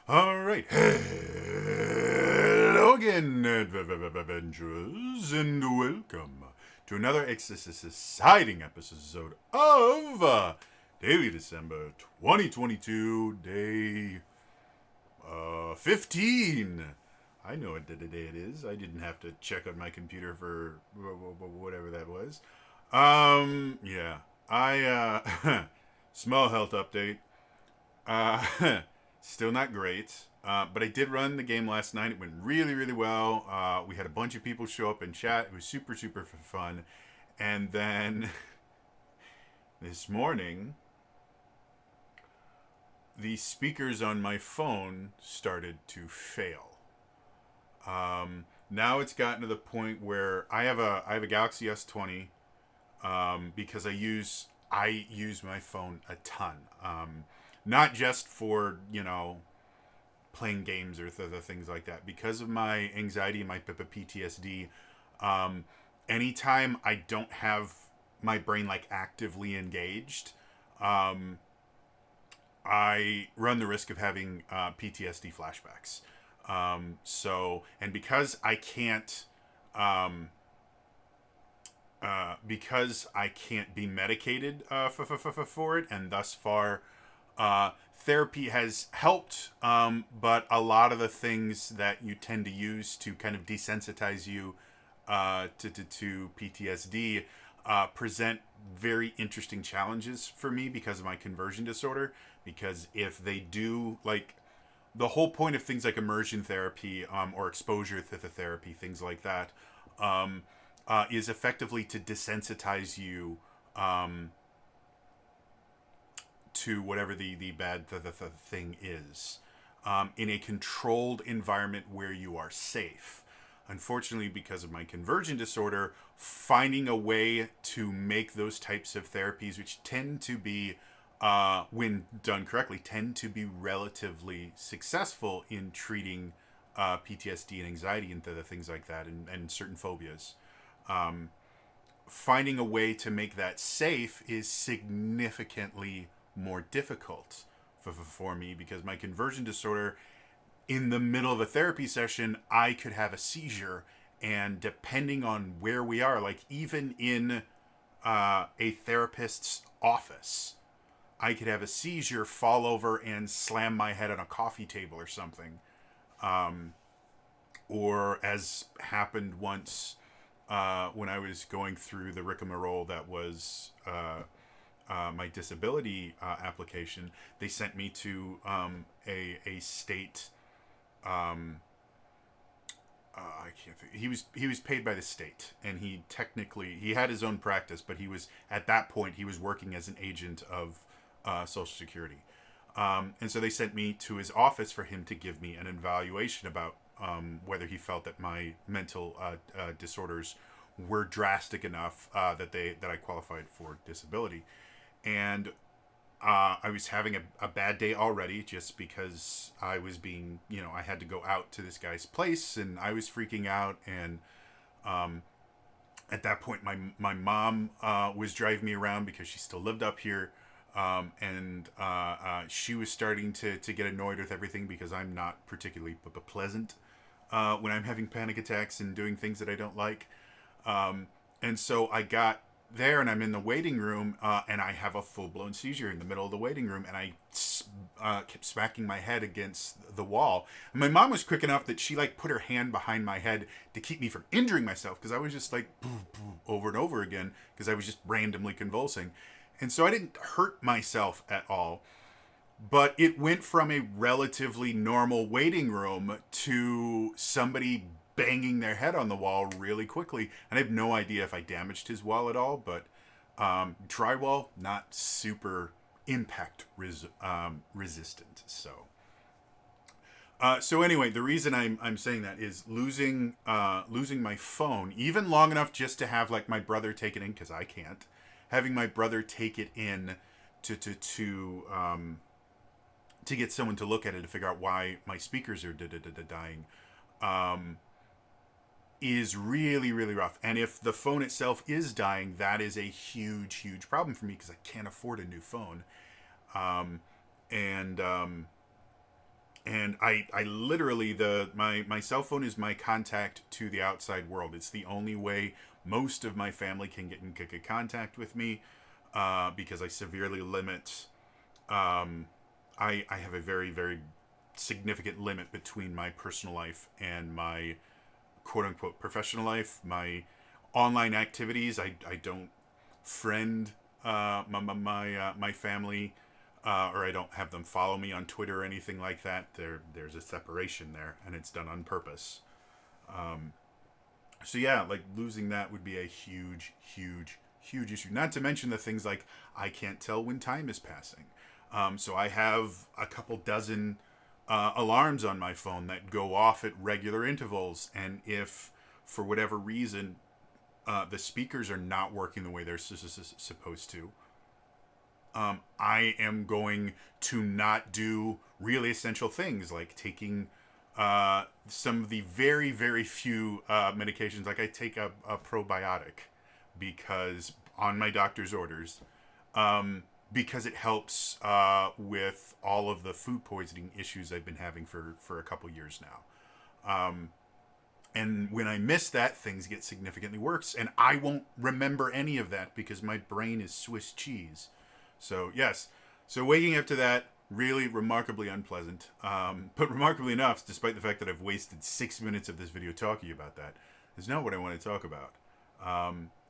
All right. Hello again, adventurers, and welcome to another exciting episode of Daily December 2022, day 15. I know what day it is. I didn't have to check on my computer for whatever that was. Yeah. Small health update. Still not great. But I did run the game last night. It went really, really well. We had a bunch of people show up and chat. It was super, super fun. And then this morning, the speakers on my phone started to fail. Now it's gotten to the point where I have a Galaxy S20 because I use my phone a ton. Not just for playing games or things like that. Because of my anxiety and my PTSD, um, anytime I don't have my brain like actively engaged, um, I run the risk of having PTSD flashbacks. And um, because I can't be medicated for it, and thus far, therapy has helped, but a lot of the things that you tend to use to kind of desensitize you to PTSD present very interesting challenges for me because of my conversion disorder. Because if they do, like, the whole point of things like immersion therapy or exposure therapy, things like that, um, is effectively to desensitize you um, to whatever the bad the thing is in a controlled environment where you are safe. Unfortunately, because of my conversion disorder, finding a way to make those types of therapies, which tend to be, when done correctly, tend to be relatively successful in treating PTSD and anxiety and things like that, and certain phobias. Um, Finding a way to make that safe is significantly more difficult for me because my conversion disorder, in the middle of a therapy session, I could have a seizure. And depending on where we are, like even in a therapist's office, I could have a seizure, fall over, and slam my head on a coffee table or something. Um, or as happened once when I was going through the rigmarole that was my disability application, they sent me to a state. Um, I can't think. He was paid by the state, and he had his own practice, but he was at that point he was working as an agent of Social Security, and so they sent me to his office for him to give me an evaluation about whether he felt that my mental disorders were drastic enough that I qualified for disability. And I was having a bad day already just because I was being, I had to go out to this guy's place and I was freaking out. And um, at that point, my mom was driving me around because she still lived up here. And she was starting to get annoyed with everything because I'm not particularly pleasant when I'm having panic attacks and doing things that I don't like. Um, and so I got there and I'm in the waiting room and I have a full blown seizure in the middle of the waiting room and I kept smacking my head against the wall. And my mom was quick enough that she like put her hand behind my head to keep me from injuring myself because I was just like over and over again because I was just randomly convulsing. And so I didn't hurt myself at all, but it went from a relatively normal waiting room to somebody banging their head on the wall really quickly. And I have no idea if I damaged his wall at all, but drywall, not super impact resistant. So anyway, the reason I'm saying that is losing my phone even long enough just to have like my brother take it in because I can't, having my brother take it in to get someone to look at it to figure out why my speakers are dying um, is really, really rough. And if the phone itself is dying, that is a huge, huge problem for me because I can't afford a new phone. Um, and um, and I literally my cell phone is my contact to the outside world. It's the only way most of my family can get in contact with me, because I severely limit. I have a very very significant limit between my personal life and my quote unquote professional life. My online activities, I don't friend my family, or I don't have them follow me on Twitter or anything like that. There's a separation there, and it's done on purpose. So yeah, like losing that would be a huge, huge, huge issue. Not to mention the things like I can't tell when time is passing. So I have a couple dozen alarms on my phone that go off at regular intervals, and if for whatever reason the speakers are not working the way they're supposed to, I am going to not do really essential things like taking some of the very, very few medications. Like I take a probiotic because on my doctor's orders, because it helps with all of the food poisoning issues I've been having for a couple years now. And when I miss that, things get significantly worse. And I won't remember any of that because my brain is Swiss cheese. So, yes. So waking up to that, really remarkably unpleasant. But remarkably enough, despite the fact that I've wasted 6 minutes of this video talking about that, is not what I want to talk about.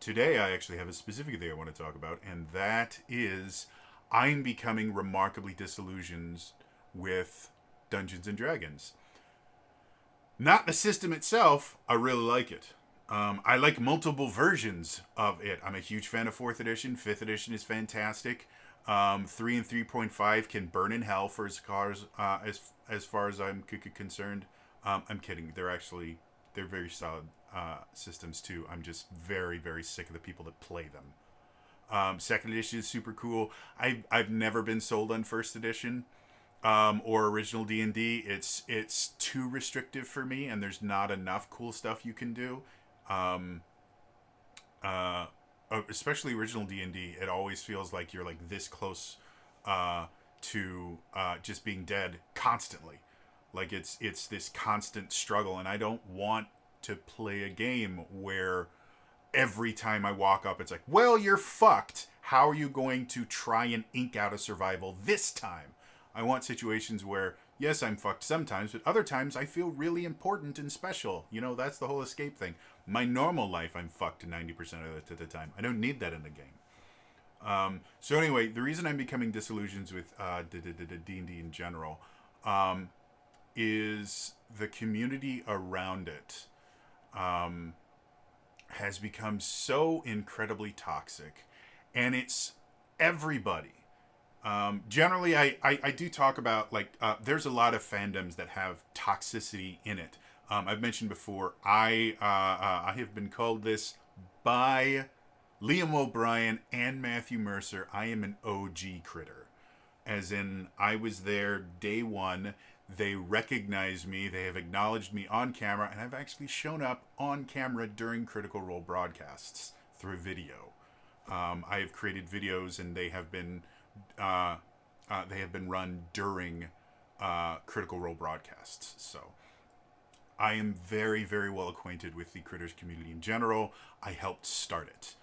Today, I actually have a specific thing I want to talk about, and that is I'm becoming remarkably disillusioned with Dungeons and Dragons. Not the system itself, I really like it. I like multiple versions of it. I'm a huge fan of 4th edition. 5th edition is fantastic. 3 and 3.5 can burn in hell for as far as I'm concerned. I'm kidding. They're very solid systems too. I'm just very, very sick of the people that play them. 2nd edition is super cool. I've never been sold on 1st edition. Or original D&D, it's too restrictive for me, and there's not enough cool stuff you can do. Especially original D&D, it always feels like you're like this close to just being dead constantly. Like it's this constant struggle, and I don't want to play a game where every time I walk up, it's like, well, you're fucked. How are you going to try and ink out a survival this time? I want situations where, yes, I'm fucked sometimes, but other times I feel really important and special. You know, that's the whole escape thing. My normal life, I'm fucked 90% of the time. I don't need that in the game. So anyway, the reason I'm becoming disillusioned with D&D in general is the community around it has become so incredibly toxic. And it's everybody. Generally, I do talk about, like, there's a lot of fandoms that have toxicity in it. I've mentioned before, I have been called this by Liam O'Brien and Matthew Mercer. I am an OG critter. As in, I was there day one. They recognize me. They have acknowledged me on camera, and I've actually shown up on camera during Critical Role broadcasts through video. I have created videos, and they have been run during Critical Role broadcasts. So I am very, very well acquainted with the Critters community in general. I helped start it.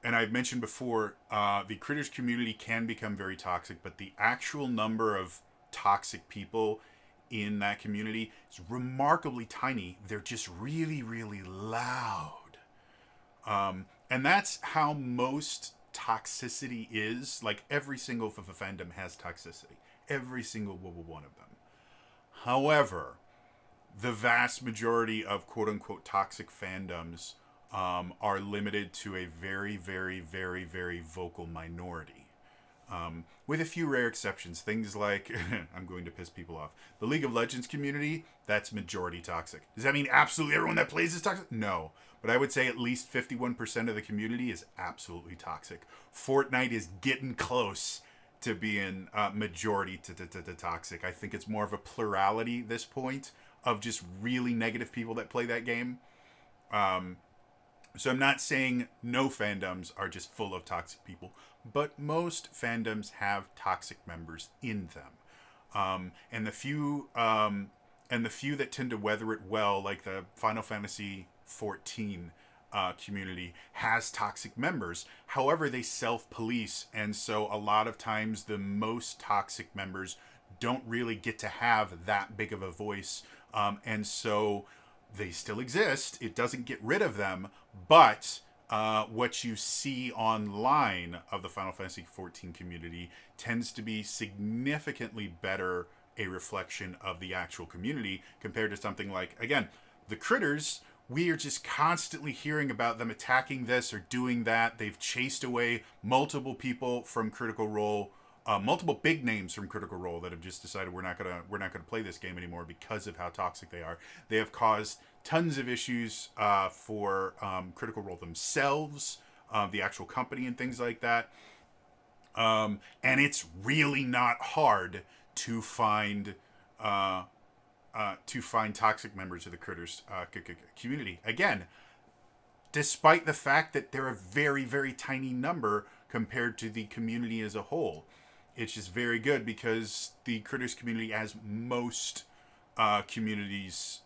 And I've mentioned before, the Critters community can become very toxic, but the actual number of toxic people in that community is remarkably tiny. They're just really, really loud. And that's how most toxicity is. Like, every single fandom has toxicity. Every single one of them. However, the vast majority of quote-unquote toxic fandoms are limited to a very, very, very, very vocal minority. With a few rare exceptions. Things like, I'm going to piss people off, the League of Legends community, that's majority toxic. Does that mean absolutely everyone that plays is toxic? No. But I would say at least 51% of the community is absolutely toxic. Fortnite is getting close to being majority to toxic. I think it's more of a plurality at this point of just really negative people that play that game. So I'm not saying no fandoms are just full of toxic people, but most fandoms have toxic members in them. And the few that tend to weather it well, like the Final Fantasy 14 community, has toxic members. However, they self-police, and so a lot of times the most toxic members don't really get to have that big of a voice, and so they still exist. It doesn't get rid of them, but what you see online of the Final Fantasy 14 community tends to be significantly better a reflection of the actual community compared to something like, again, the Critters. We are just constantly hearing about them attacking this or doing that. They've chased away multiple people from Critical Role, multiple big names from Critical Role that have just decided we're not gonna play this game anymore because of how toxic they are. They have caused tons of issues for Critical Role themselves, the actual company, and things like that. And it's really not hard to find toxic members of the Critters community. Again, despite the fact that they're a very, very tiny number compared to the community as a whole. It's just very good because the Critters community, as most communities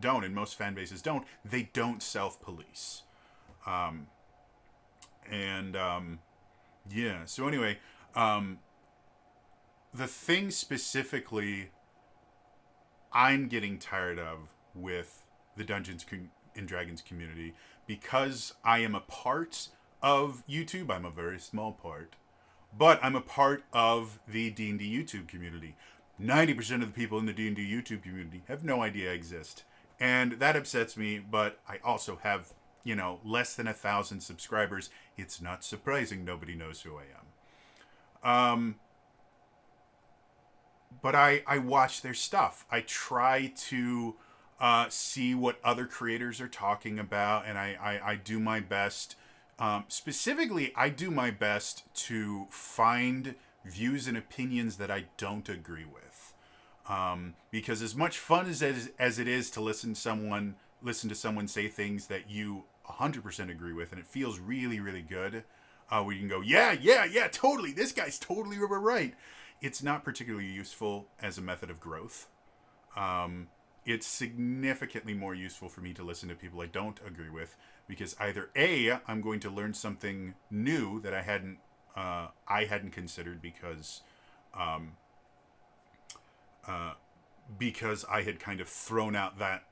don't, and most fan bases don't, they don't self-police. And yeah, so anyway, the thing specifically I'm getting tired of with the Dungeons and Dragons community, because I am a part of YouTube. I'm a very small part, but I'm a part of the D&D YouTube community. 90% of the people in the D&D YouTube community have no idea I exist, and that upsets me. But I also have, less than 1,000 subscribers. It's not surprising nobody knows who I am. But I watch their stuff. I try to see what other creators are talking about, and I do my best. Specifically, I do my best to find views and opinions that I don't agree with. Because as much fun as it is to listen to someone say things that you 100% agree with, and it feels really, really good, where you can go, yeah, totally, this guy's totally right. It's not particularly useful as a method of growth. It's significantly more useful for me to listen to people I don't agree with, because either A, I'm going to learn something new that I hadn't considered because I had kind of thrown out that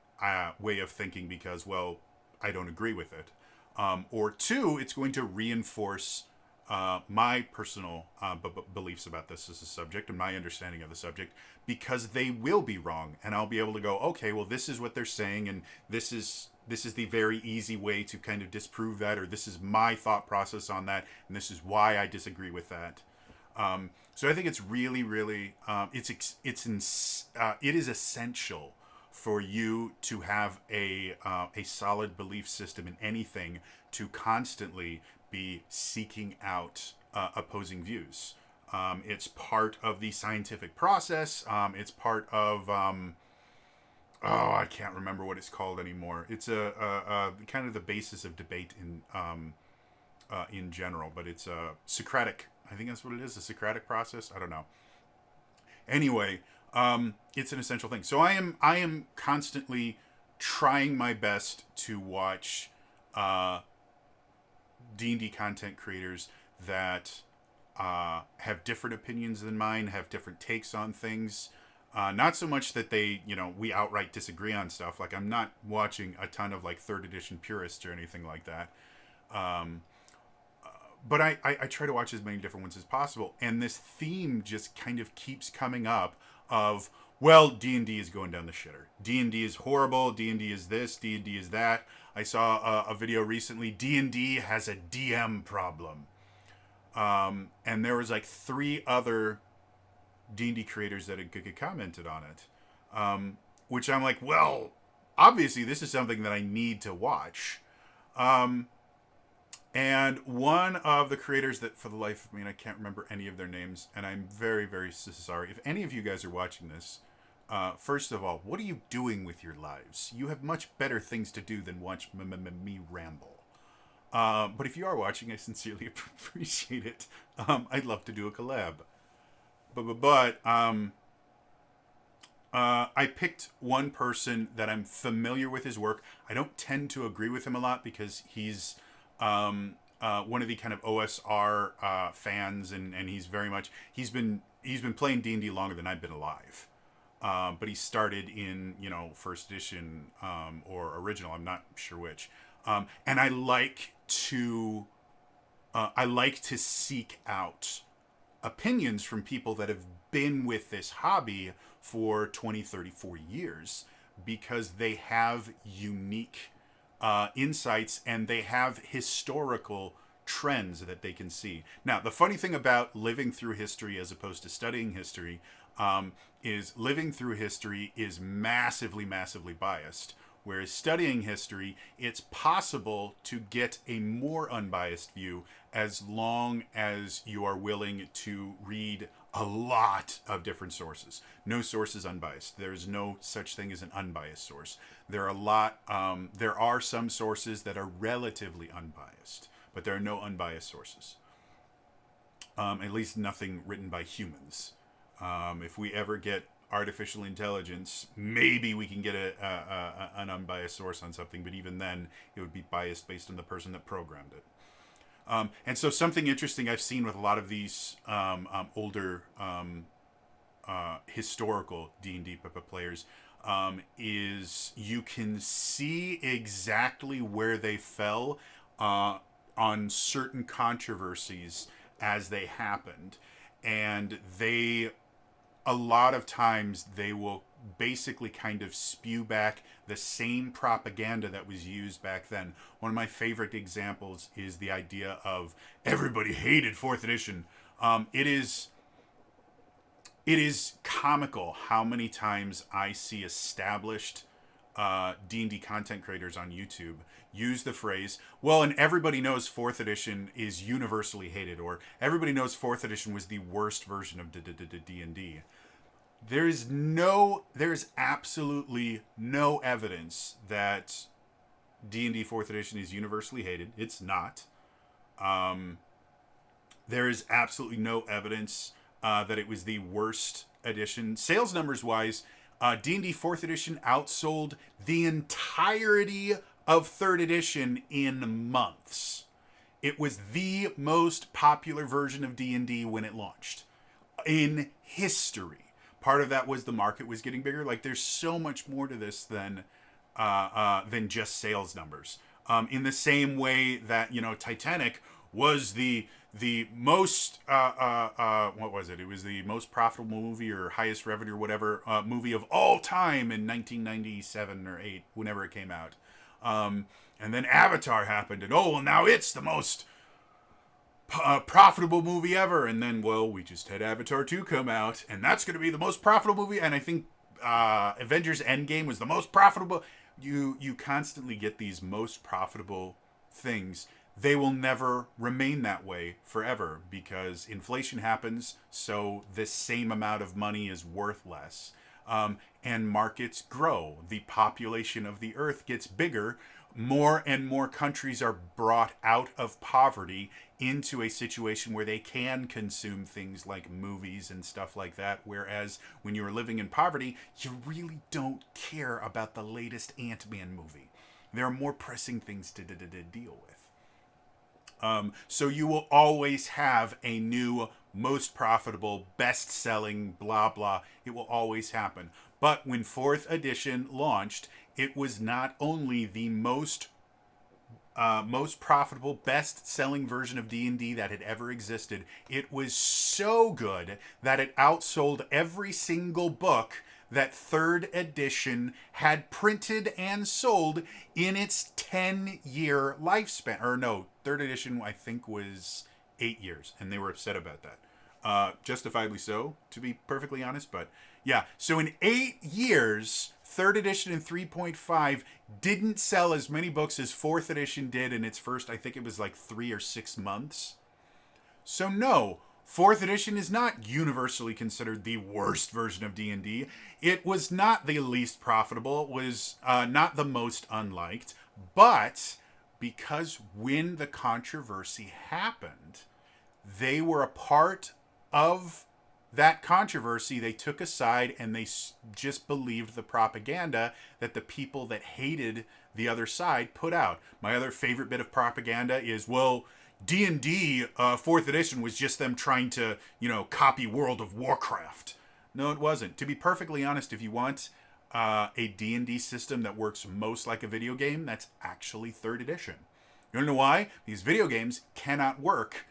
way of thinking because, well, I don't agree with it. Or two, it's going to reinforce my personal beliefs about this as a subject and my understanding of the subject, because they will be wrong, and I'll be able to go, okay, well, this is what they're saying, and this is the very easy way to kind of disprove that, or this is my thought process on that, and this is why I disagree with that. So I think it's really, really, it is essential for you to have a solid belief system in anything, to constantly be seeking out opposing views. It's part of the scientific process. It's part of I can't remember what it's called anymore. It's a kind of the basis of debate in general, but it's a Socratic. I think that's what it is. The Socratic process. I don't know. Anyway, it's an essential thing. So I am constantly trying my best to watch D&D content creators that have different opinions than mine, have different takes on things. Not so much that we outright disagree on stuff. Like, I'm not watching a ton of like 3rd edition purists or anything like that. But I try to watch as many different ones as possible. And this theme just kind of keeps coming up of, well, D&D is going down the shitter. D&D is horrible. D&D is this. D&D is that. I saw a video recently. D&D has a DM problem. And there was like 3 other D&D creators that had commented on it. Which I'm like, well, obviously this is something that I need to watch. And one of the creators that, for the life of me, and I can't remember any of their names, and I'm very, very sorry. If any of you guys are watching this, first of all, what are you doing with your lives? You have much better things to do than watch me ramble. But if you are watching, I sincerely appreciate it. I'd love to do a collab. But I picked one person that I'm familiar with his work. I don't tend to agree with him a lot because he's one of the kind of OSR fans, and he's very much he's been playing D&D longer than I've been alive. But he started in first edition or original. I'm not sure which. And I like to seek out opinions from people that have been with this hobby for 20, 30, 40 years because they have unique insights and they have historical trends that they can see. Now, the funny thing about living through history as opposed to studying history is living through history is massively, massively biased. Whereas studying history, it's possible to get a more unbiased view as long as you are willing to read a lot of different sources. No source is unbiased. There is no such thing as an unbiased source. There are some sources that are relatively unbiased, but there are no unbiased sources. At least nothing written by humans. If we ever get artificial intelligence, maybe we can get an unbiased source on something, but even then it would be biased based on the person that programmed it. And so something interesting I've seen with a lot of these older historical D&D players is you can see exactly where they fell on certain controversies as they happened. And a lot of times they will basically kind of spew back the same propaganda that was used back then. One of my favorite examples is the idea of everybody hated 4th edition. It is comical how many times I see established D&D content creators on YouTube use the phrase, well, and everybody knows 4th edition is universally hated, or everybody knows 4th edition was the worst version of D&D. There's absolutely no evidence that D&D 4th edition is universally hated. It's not. There is absolutely no evidence that it was the worst edition. Sales numbers wise, D&D 4th edition outsold the entirety of 3rd edition in months. It was the most popular version of D&D when it launched in history. Part of that was the market was getting bigger. Like, there's so much more to this than just sales numbers. In the same way that Titanic was the most what was it? It was the most profitable movie or highest revenue or whatever movie of all time in 1997 or 8, whenever it came out. And then Avatar happened, and now it's the most profitable movie ever. And then, we just had Avatar 2 come out, and that's going to be the most profitable movie. And I think Avengers Endgame was the most profitable. You constantly get these most profitable things. They will never remain that way forever because inflation happens, so this same amount of money is worth less. And markets grow. The population of the earth gets bigger. More and more countries are brought out of poverty into a situation where they can consume things like movies and stuff like that. Whereas when you're living in poverty, you really don't care about the latest Ant-Man movie. There are more pressing things to deal with. So you will always have a new, most profitable, best-selling, blah, blah. It will always happen. But when 4th edition launched, it was not only the most profitable, best-selling version of D&D that had ever existed, it was so good that it outsold every single book that 3rd edition had printed and sold in its 10-year lifespan. Or no, 3rd edition I think was 8 years, and they were upset about that. Justifiably so, to be perfectly honest, but yeah. So in 8 years, 3rd edition and 3.5 didn't sell as many books as 4th edition did in its first, I think it was like 3 or 6 months. So no, 4th edition is not universally considered the worst version of D&D. It was not the least profitable. It was not the most unliked. But because when the controversy happened, they were a part of that controversy, they took a side and they just believed the propaganda that the people that hated the other side put out. My other favorite bit of propaganda is, well, D&D 4th edition was just them trying to, copy World of Warcraft. No, it wasn't. To be perfectly honest, if you want a D&D system that works most like a video game, that's actually 3rd edition. You want to know why? Because video games cannot work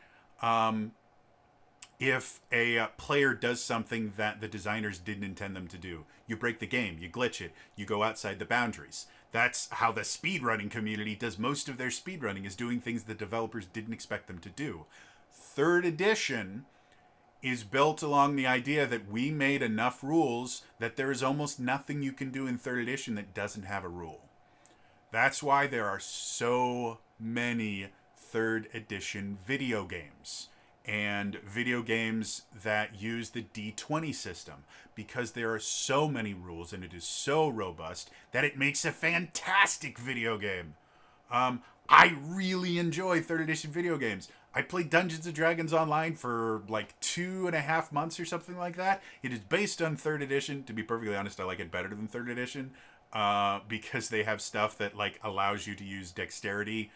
if a player does something that the designers didn't intend them to do. You break the game, you glitch it, you go outside the boundaries. That's how the speedrunning community does most of their speedrunning, is doing things the developers didn't expect them to do. 3rd edition is built along the idea that we made enough rules that there is almost nothing you can do in 3rd edition that doesn't have a rule. That's why there are so many 3rd edition video games, and video games that use the D20 system, because there are so many rules and it is so robust that it makes a fantastic video game. I really enjoy 3rd edition video games. I played Dungeons & Dragons Online for like 2.5 months or something like that. It is based on 3rd edition. To be perfectly honest, I like it better than 3rd edition because they have stuff that like allows you to use dexterity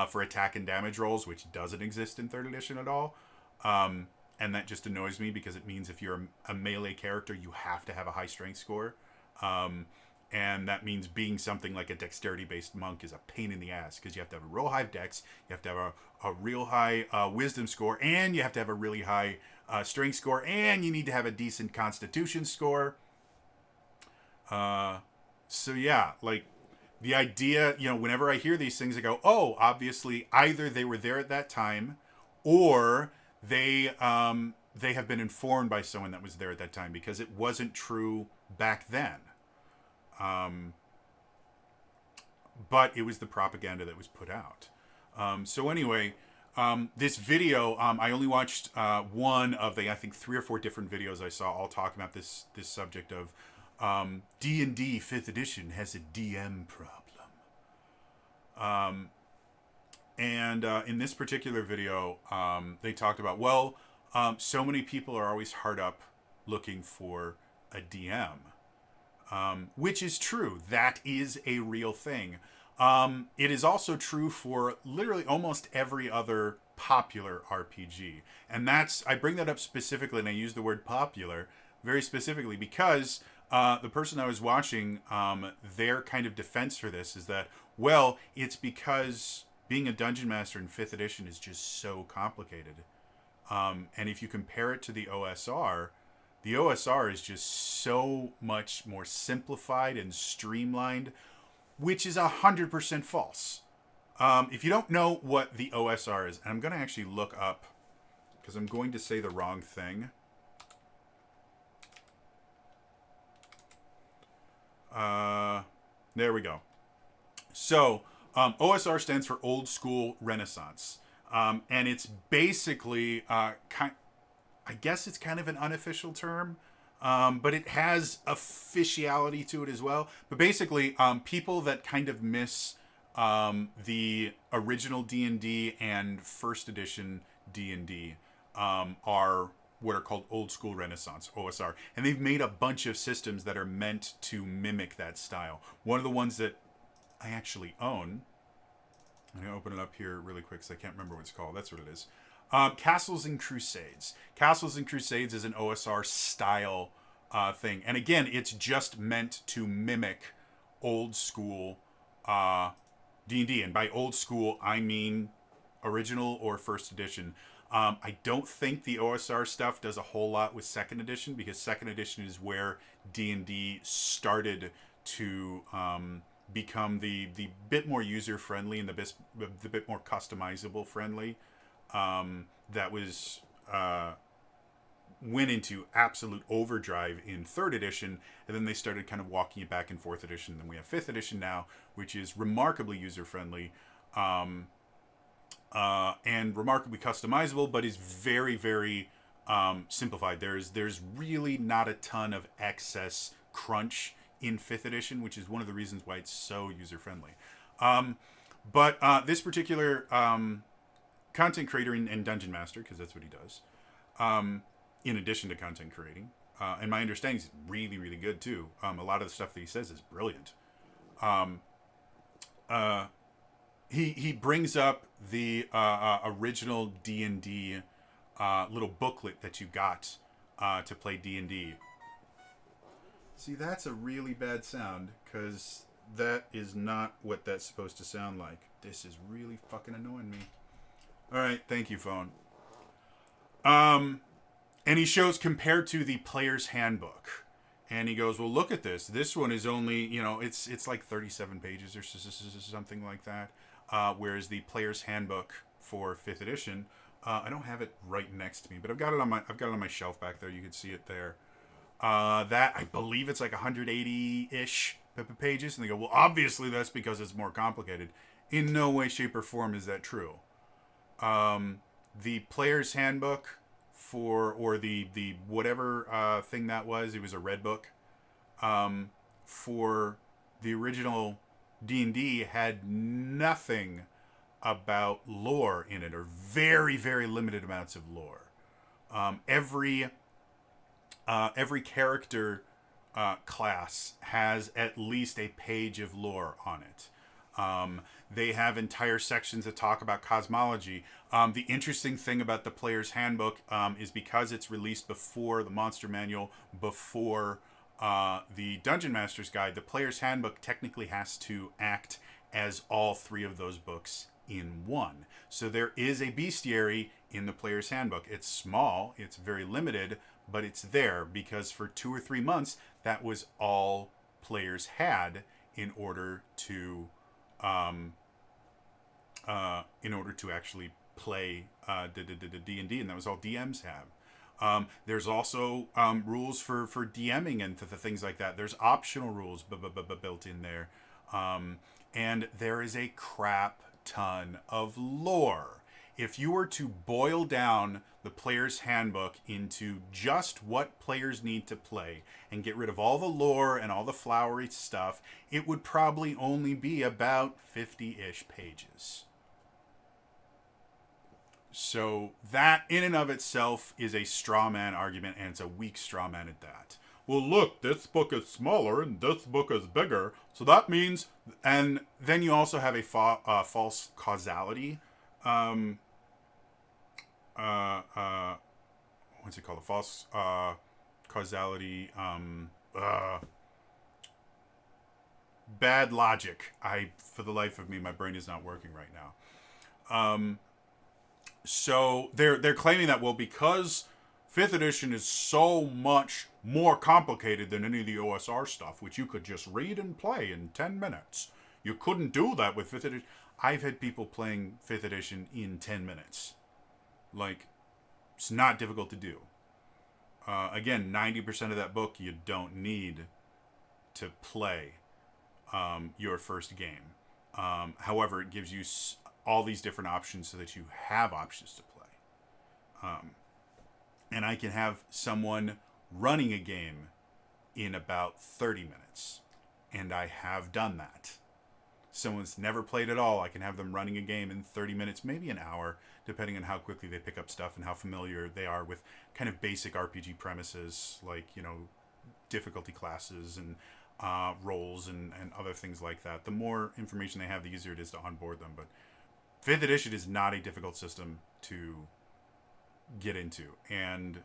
for attack and damage rolls, which doesn't exist in 3rd edition at all. And that just annoys me because it means if you're a melee character, you have to have a high strength score. And that means being something like a dexterity-based monk is a pain in the ass because you have to have a real high dex, you have to have a real high wisdom score, and you have to have a really high strength score, and you need to have a decent constitution score. So yeah, like the idea, whenever I hear these things, I go, oh, obviously either they were there at that time, or they have been informed by someone that was there at that time, because it wasn't true back then. But it was the propaganda that was put out. So anyway, this video, I only watched one of the, I think, 3 or 4 different videos I saw all talking about this subject of D&D 5th edition has a DM problem. And in this particular video, they talked about, well, so many people are always hard up looking for a DM. Which is true. That is a real thing. It is also true for literally almost every other popular RPG. And I bring that up specifically, and I use the word popular very specifically because the person I was watching, their kind of defense for this is that, well, it's because being a dungeon master in 5th edition is just so complicated. And if you compare it to the OSR is just so much more simplified and streamlined, which is 100% false. If you don't know what the OSR is, and I'm going to actually look up, because I'm going to say the wrong thing. There we go. So, OSR stands for Old School Renaissance. And it's basically I guess it's kind of an unofficial term, but it has officiality to it as well. But basically, people that kind of miss the original D&D and 1st edition D&D are what are called Old School Renaissance, OSR. And they've made a bunch of systems that are meant to mimic that style. One of the ones that I actually own, I'm going to open it up here really quick because I can't remember what it's called. That's what it is. Castles and Crusades. Castles and Crusades is an OSR style thing. And again, it's just meant to mimic old school D&D. And by old school, I mean original or 1st edition. I don't think the OSR stuff does a whole lot with 2nd edition, because 2nd edition is where D&D started to become the bit more user-friendly and the bit more customizable friendly. That was went into absolute overdrive in 3rd edition, and then they started kind of walking it back in 4th edition. Then we have 5th edition now, which is remarkably user-friendly and remarkably customizable, but is very, very simplified. There's really not a ton of excess crunch in 5th edition, which is one of the reasons why it's so user-friendly. But this particular content creator and dungeon master, because that's what he does, in addition to content creating. And my understanding is really, really good too. A lot of the stuff that he says is brilliant. Um, he brings up the original D&D little booklet that you got to play D&D. See, that's a really bad sound because that is not what that's supposed to sound like. This is really fucking annoying me. All right, thank you, phone. And he shows compared to the player's handbook. And he goes, well, look at this. This one is only, it's like 37 pages or something like that. Whereas the player's handbook for 5th edition, I don't have it right next to me, but I've got it on my shelf back there. You can see it there. That I believe it's like 180-ish pages. And they go, well, obviously that's because it's more complicated. In no way, shape, or form is that true. The player's handbook or the whatever thing that was, it was a red book, for the original D&D had nothing about lore in it, or very, very limited amounts of lore. Every character class has at least a page of lore on it. They have entire sections that talk about cosmology. The interesting thing about the player's handbook is because it's released before the monster manual, before the Dungeon Master's Guide, the player's handbook technically has to act as all 3 of those books in one. So there is a bestiary in the player's handbook. It's small, it's very limited, but it's there because for 2 or 3 months, that was all players had in order to actually play the D&D, and that was all DMs have. There's also rules for DMing and things like that. There's optional rules built in there. And there is a crap ton of lore. If you were to boil down the player's handbook into just what players need to play and get rid of all the lore and all the flowery stuff, it would probably only be about 50-ish pages. So that in and of itself is a straw man argument, and it's a weak straw man at that. Well, look, this book is smaller and this book is bigger, so that means... And then you also have a false causality. What's it called? A false causality. Bad logic. For the life of me, my brain is not working right now. So they're claiming that, well, because 5th edition is so much more complicated than any of the OSR stuff, which you could just read and play in 10 minutes. You couldn't do that with 5th edition. I've had people playing 5th edition in 10 minutes. Like, it's not difficult to do. Again, 90% of that book you don't need to play your first game. However, it gives you all these different options so that you have options to play. And I can have someone running a game in about 30 minutes. And I have done that. Someone's never played at all, I can have them running a game in 30 minutes, maybe an hour, depending on how quickly they pick up stuff and how familiar they are with kind of basic RPG premises, like, difficulty classes and roles and other things like that. The more information they have, the easier it is to onboard them. But 5th edition is not a difficult system to get into. And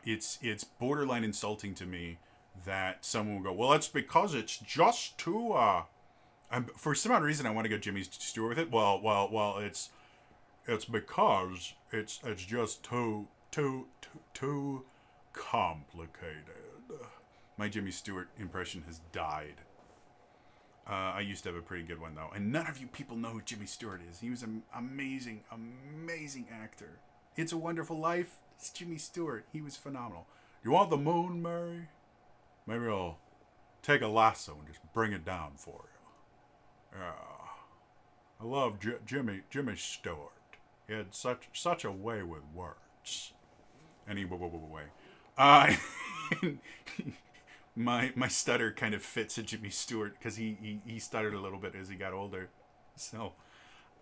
it's borderline insulting to me that someone will go, well, it's because it's just too... for some odd reason, I want to go Jimmy Stewart with it. Well, it's because it's just too complicated. My Jimmy Stewart impression has died. I used to have a pretty good one, though. And none of you people know who Jimmy Stewart is. He was an amazing, amazing actor. It's a Wonderful Life. It's Jimmy Stewart. He was phenomenal. You want the moon, Mary? Maybe I'll take a lasso and just bring it down for you. I love Jimmy Stewart. He had such a way with words. Anyway, my stutter kind of fits a Jimmy Stewart because he stuttered a little bit as he got older. So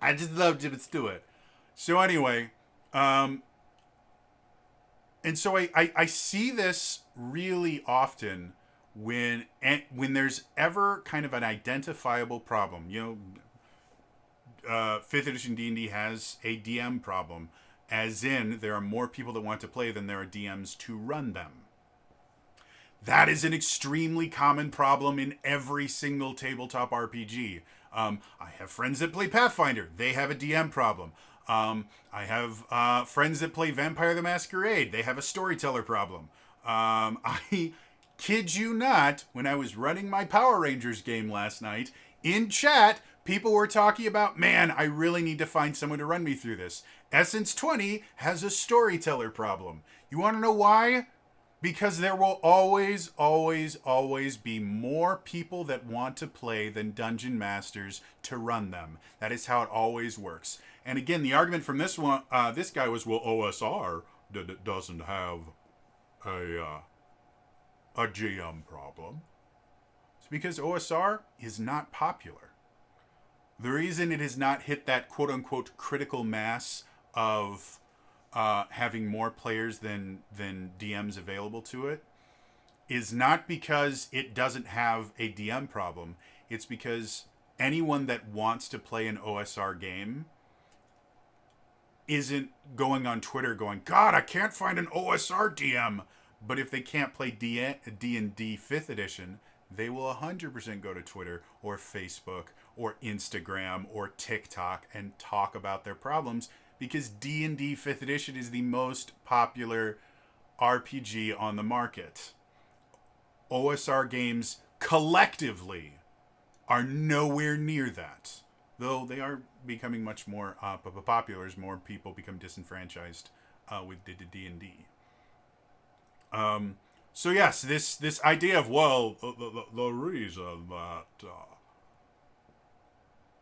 I just love Jimmy Stewart. So anyway, And so I see this really often when there's ever kind of an identifiable problem. Fifth edition D&D has a DM problem, as in there are more people that want to play than there are DMs to run them. That is an extremely common problem in every single tabletop RPG. I have friends that play Pathfinder. They have a DM problem. I have friends that play Vampire the Masquerade. They have a storyteller problem. I kid you not, when I was running my Power Rangers game last night, in chat, people were talking about, man, I really need to find someone to run me through this. Essence 20 has a storyteller problem. You want to know why? Because there will always, always, always be more people that want to play than dungeon masters to run them. That is how it always works. And again, the argument from this guy was, well, OSR doesn't have a GM problem. It's because OSR is not popular. The reason it has not hit that quote-unquote critical mass of having more players than DMs available to it is not because it doesn't have a DM problem. It's because anyone that wants to play an OSR game isn't going on Twitter going, God, I can't find an OSR DM. But if they can't play D&D 5th edition, they will 100% go to Twitter or Facebook or Instagram or TikTok and talk about their problems, because D&D 5th edition is the most popular RPG on the market. OSR games collectively are nowhere near that, though they are becoming much more popular as more people become disenfranchised with D&D. So yes, this idea of, well, the reason that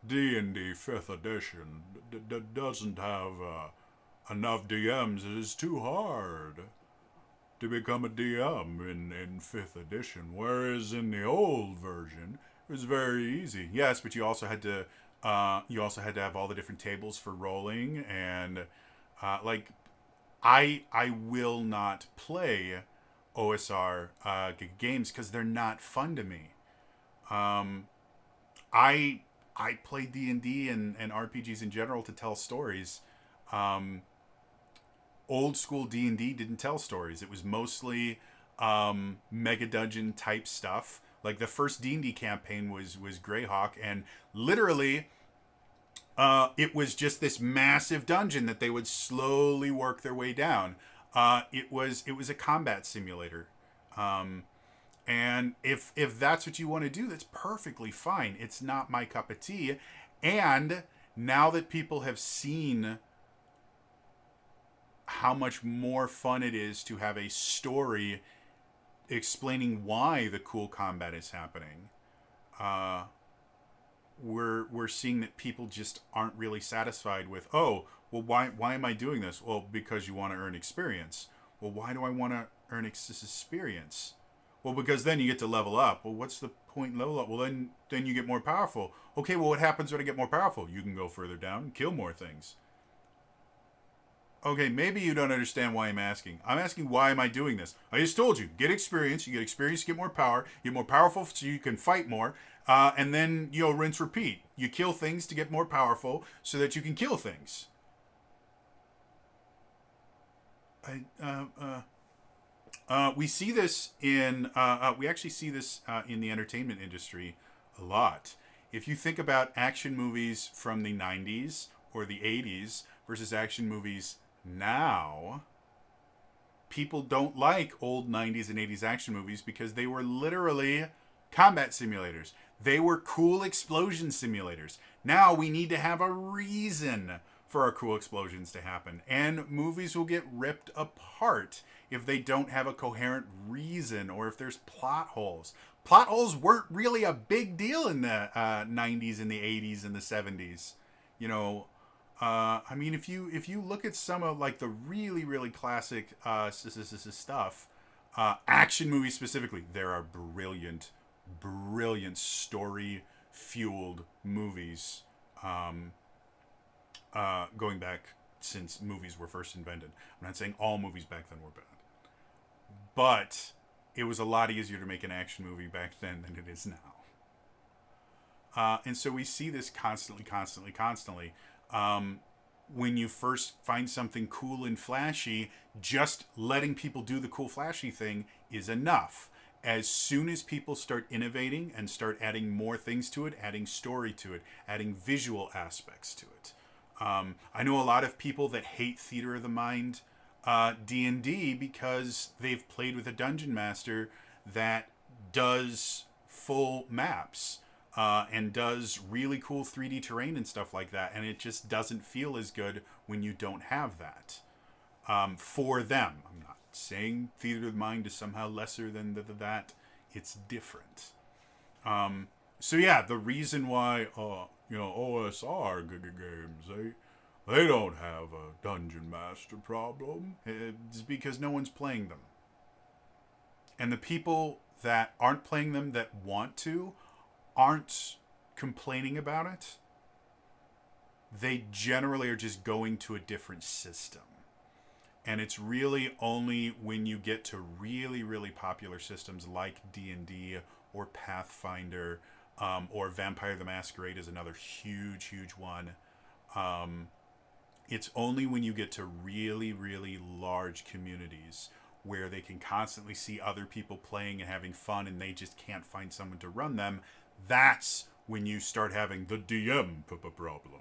D&D 5th edition doesn't have enough DMs, it is too hard to become a DM in 5th edition, whereas in the old version it was very easy. Yes, but you also had to have all the different tables for rolling, and I will not play OSR games because they're not fun to me. I play D&D and RPGs in general to tell stories. Old school D&D didn't tell stories. It was mostly mega dungeon type stuff. Like the first D&D campaign was Greyhawk, and literally it was just this massive dungeon that they would slowly work their way down. It was a combat simulator. And if that's what you want to do, that's perfectly fine. It's not my cup of tea. And now that people have seen how much more fun it is to have a story explaining why the cool combat is happening, we're seeing that people just aren't really satisfied with, oh, well, why am I doing this? Well, because you want to earn experience. Well, why do I want to earn experience? Well, because then you get to level up. Well, what's the point in level up? Well, then you get more powerful. Okay, well, what happens when I get more powerful? You can go further down and kill more things. Okay, maybe you don't understand why I'm asking. I'm asking, why am I doing this? I just told you, get experience. You get experience, you get more power. You get more powerful so you can fight more. And then, rinse, repeat. You kill things to get more powerful so that you can kill things. We see this in, we actually see this in the entertainment industry a lot. If you think about action movies from the 90s or the 80s versus action movies now, people don't like old 90s and 80s action movies because they were literally combat simulators. They were cool explosion simulators. Now we need to have a reason for our cool explosions to happen. And movies will get ripped apart if they don't have a coherent reason or if there's plot holes. Plot holes weren't really a big deal in the 90s and the 80s and the 70s. I mean, if you look at some of like the really, really classic stuff, action movies specifically, there are brilliant story-fueled movies going back since movies were first invented. I'm not saying all movies back then were bad, but it was a lot easier to make an action movie back then than it is now. And so we see this constantly. When you first find something cool and flashy, just letting people do the cool, flashy thing is enough. As soon as people start innovating and start adding more things to it, adding story to it, adding visual aspects to it. I know a lot of people that hate Theater of the Mind D&D because they've played with a dungeon master that does full maps and does really cool 3D terrain and stuff like that, and it just doesn't feel as good when you don't have that. For them, I'm not saying Theater of the Mind is somehow lesser than that. It's different. So yeah, the reason why OSR games they don't have a dungeon master problem is because no one's playing them, and the people that aren't playing them that want to aren't complaining about it. They generally are just going to a different system. And it's really only when you get to really, really popular systems like D&D or Pathfinder or Vampire the Masquerade is another huge one. It's only when you get to really, really large communities where they can constantly see other people playing and having fun and they just can't find someone to run them. That's when you start having the DM problem.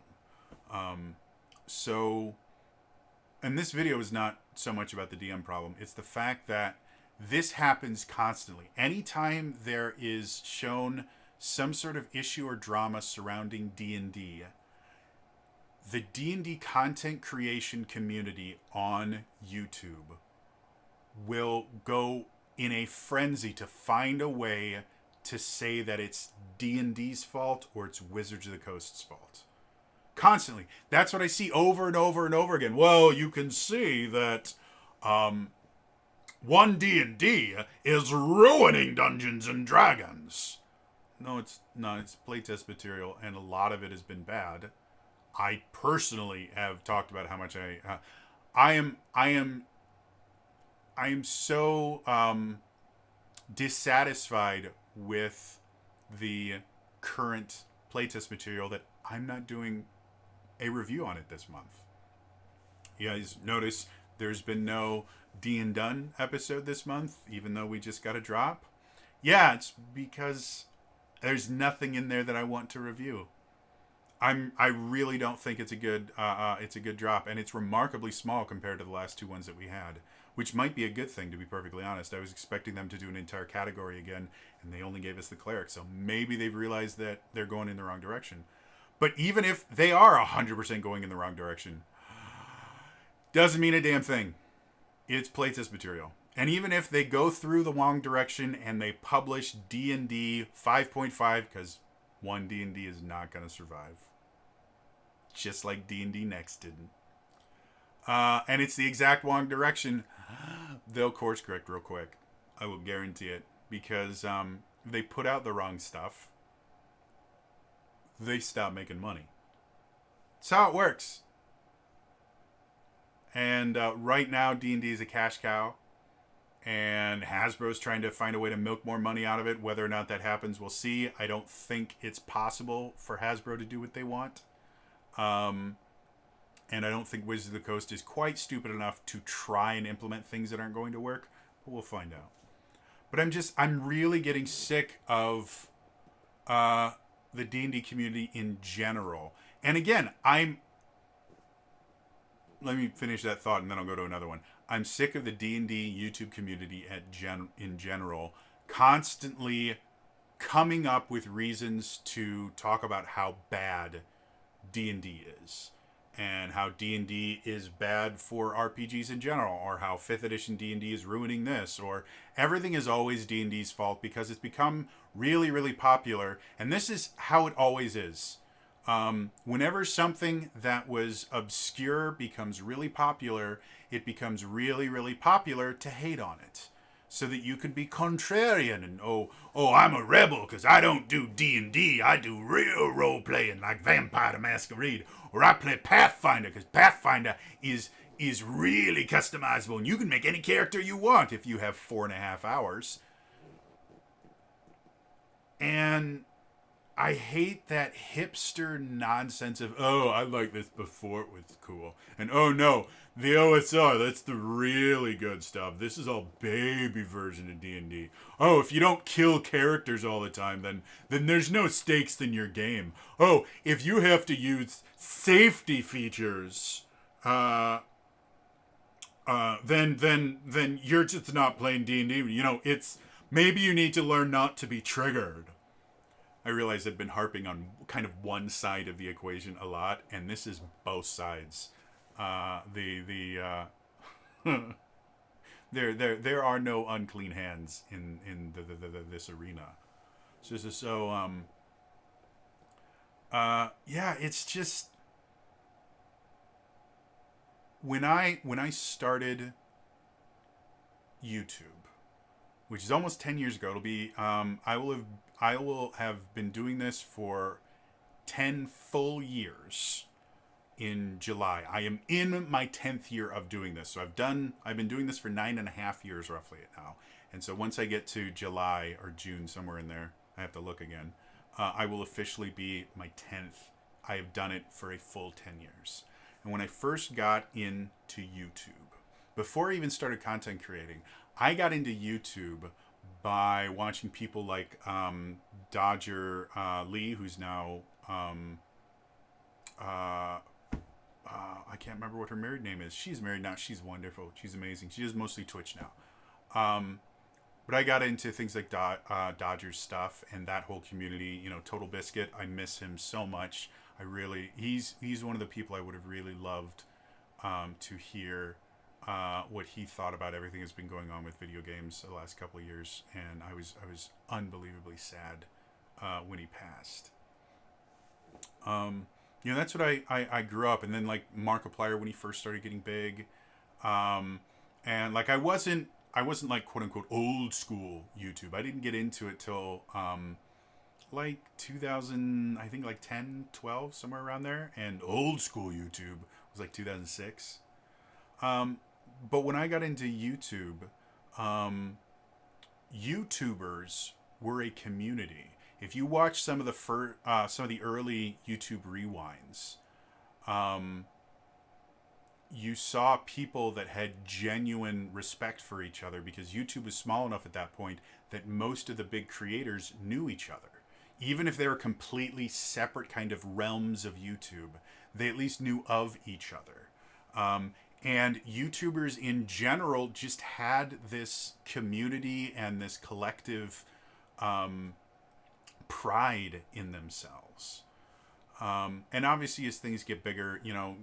And this video is not so much about the DM problem. It's the fact that this happens constantly. Anytime there is shown some sort of issue or drama surrounding D&D, the D&D content creation community on YouTube will go in a frenzy to find a way to say that it's D&D's fault or it's Wizards of the Coast's fault. Constantly. That's what I see over and over again. Well, you can see that one D&D is ruining Dungeons and Dragons. No, it's not. It's playtest material, and a lot of it has been bad. I personally have talked about how much I am so dissatisfied with the current playtest material that I'm not doing a review on it this month. You guys notice there's been no D and Done episode this month, even though we just got a drop. Yeah, it's because there's nothing in there that I want to review. I really don't think it's a good drop, and it's remarkably small compared to the last two ones that we had, which might be a good thing, to be perfectly honest. I was expecting them to do an entire category again, and they only gave us the cleric, so maybe they've realized that they're going in the wrong direction. But even if they are 100% going in the wrong direction, doesn't mean a damn thing. It's playtest material. And even if they go through the wrong direction and they publish D&D 5.5, because one D&D is not going to survive. Just like D&D Next didn't. And it's the exact wrong direction, they'll course correct real quick. I will guarantee it. Because they put out the wrong stuff. They stop making money. That's how it works. And right now, D&D is a cash cow. And Hasbro's trying to find a way to milk more money out of it. Whether or not that happens, we'll see. I don't think it's possible for Hasbro to do what they want. And I don't think Wizards of the Coast is quite stupid enough to try and implement things that aren't going to work. But we'll find out. But I'm really getting sick of the D&D community in general. And again, let me finish that thought and then I'll go to another one. I'm sick of the D&D YouTube community in general constantly coming up with reasons to talk about how bad D&D is. And how D&D is bad for RPGs in general, or how 5th edition D&D is ruining this, or everything is always D&D's fault because it's become really, really popular. And this is how it always is. Whenever something that was obscure becomes really popular, it becomes really, really popular to hate on it. so that you could be contrarian and I'm a rebel because I don't do D&D, I do real role playing like Vampire the Masquerade, or I play Pathfinder because Pathfinder is really customizable and you can make any character you want if you have 4.5 hours. And I hate that hipster nonsense of, oh, I like this before it was cool. And oh no, the OSR, that's the really good stuff. This is all baby version of D&D. Oh, if you don't kill characters all the time, then there's no stakes in your game. Oh, if you have to use safety features, then you're just not playing D&D. You know, it's maybe you need to learn not to be triggered. I realize I've been harping on kind of one side of the equation a lot, and this is both sides. There are no unclean hands in this arena. Yeah, it's just when I started YouTube, which is almost 10 years ago. It'll be I will have been doing this for 10 full years in July. I am in my 10th year of doing this. So I've been doing this for 9.5 years roughly now. And so once I get to July or June, somewhere in there, I have to look again. I will officially be my 10th. I have done it for a full 10 years. And when I first got into YouTube, before I even started content creating, I got into YouTube by watching people like Dodger Lee, who's now I can't remember what her married name is. She's married now. She's wonderful. She's amazing. She does mostly Twitch now. But I got into things like Dodger's stuff and that whole community. You know, Total Biscuit. I miss him so much. He's one of the people I would have really loved to hear what he thought about everything that's been going on with video games the last couple of years, and I was unbelievably sad when he passed. You know, that's what I grew up, and then like Markiplier when he first started getting big, and like I wasn't like quote unquote old school YouTube. I didn't get into it till like 2000, I think like 10, 12, somewhere around there, and old school YouTube was like 2006. But when I got into YouTube, YouTubers were a community. If you watch some of the early YouTube rewinds, you saw people that had genuine respect for each other because YouTube was small enough at that point that most of the big creators knew each other. Even if they were completely separate kind of realms of YouTube, they at least knew of each other. And YouTubers in general just had this community and this collective pride in themselves. And obviously, as things get bigger, you know,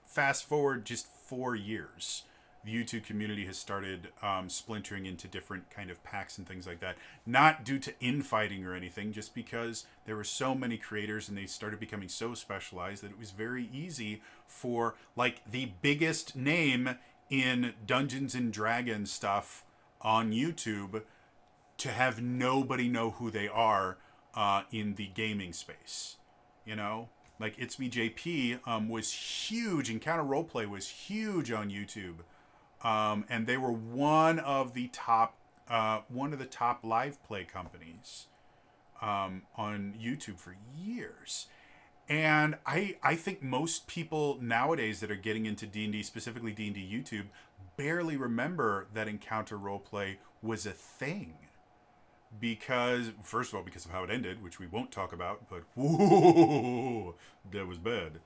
fast forward just 4 years, the YouTube community has started splintering into different kind of packs and things like that. Not due to infighting or anything, just because there were so many creators and they started becoming so specialized that it was very easy for like the biggest name in Dungeons and Dragons stuff on YouTube to have nobody know who they are in the gaming space. You know? Like It's Me JP was huge. Encounter Roleplay was huge on YouTube. And they were one of the top live play companies on YouTube for years. And I think most people nowadays that are getting into D&D, specifically D&D YouTube, barely remember that Encounter Roleplay was a thing. Because, first of all, because of how it ended, which we won't talk about, but whoa, that was bad.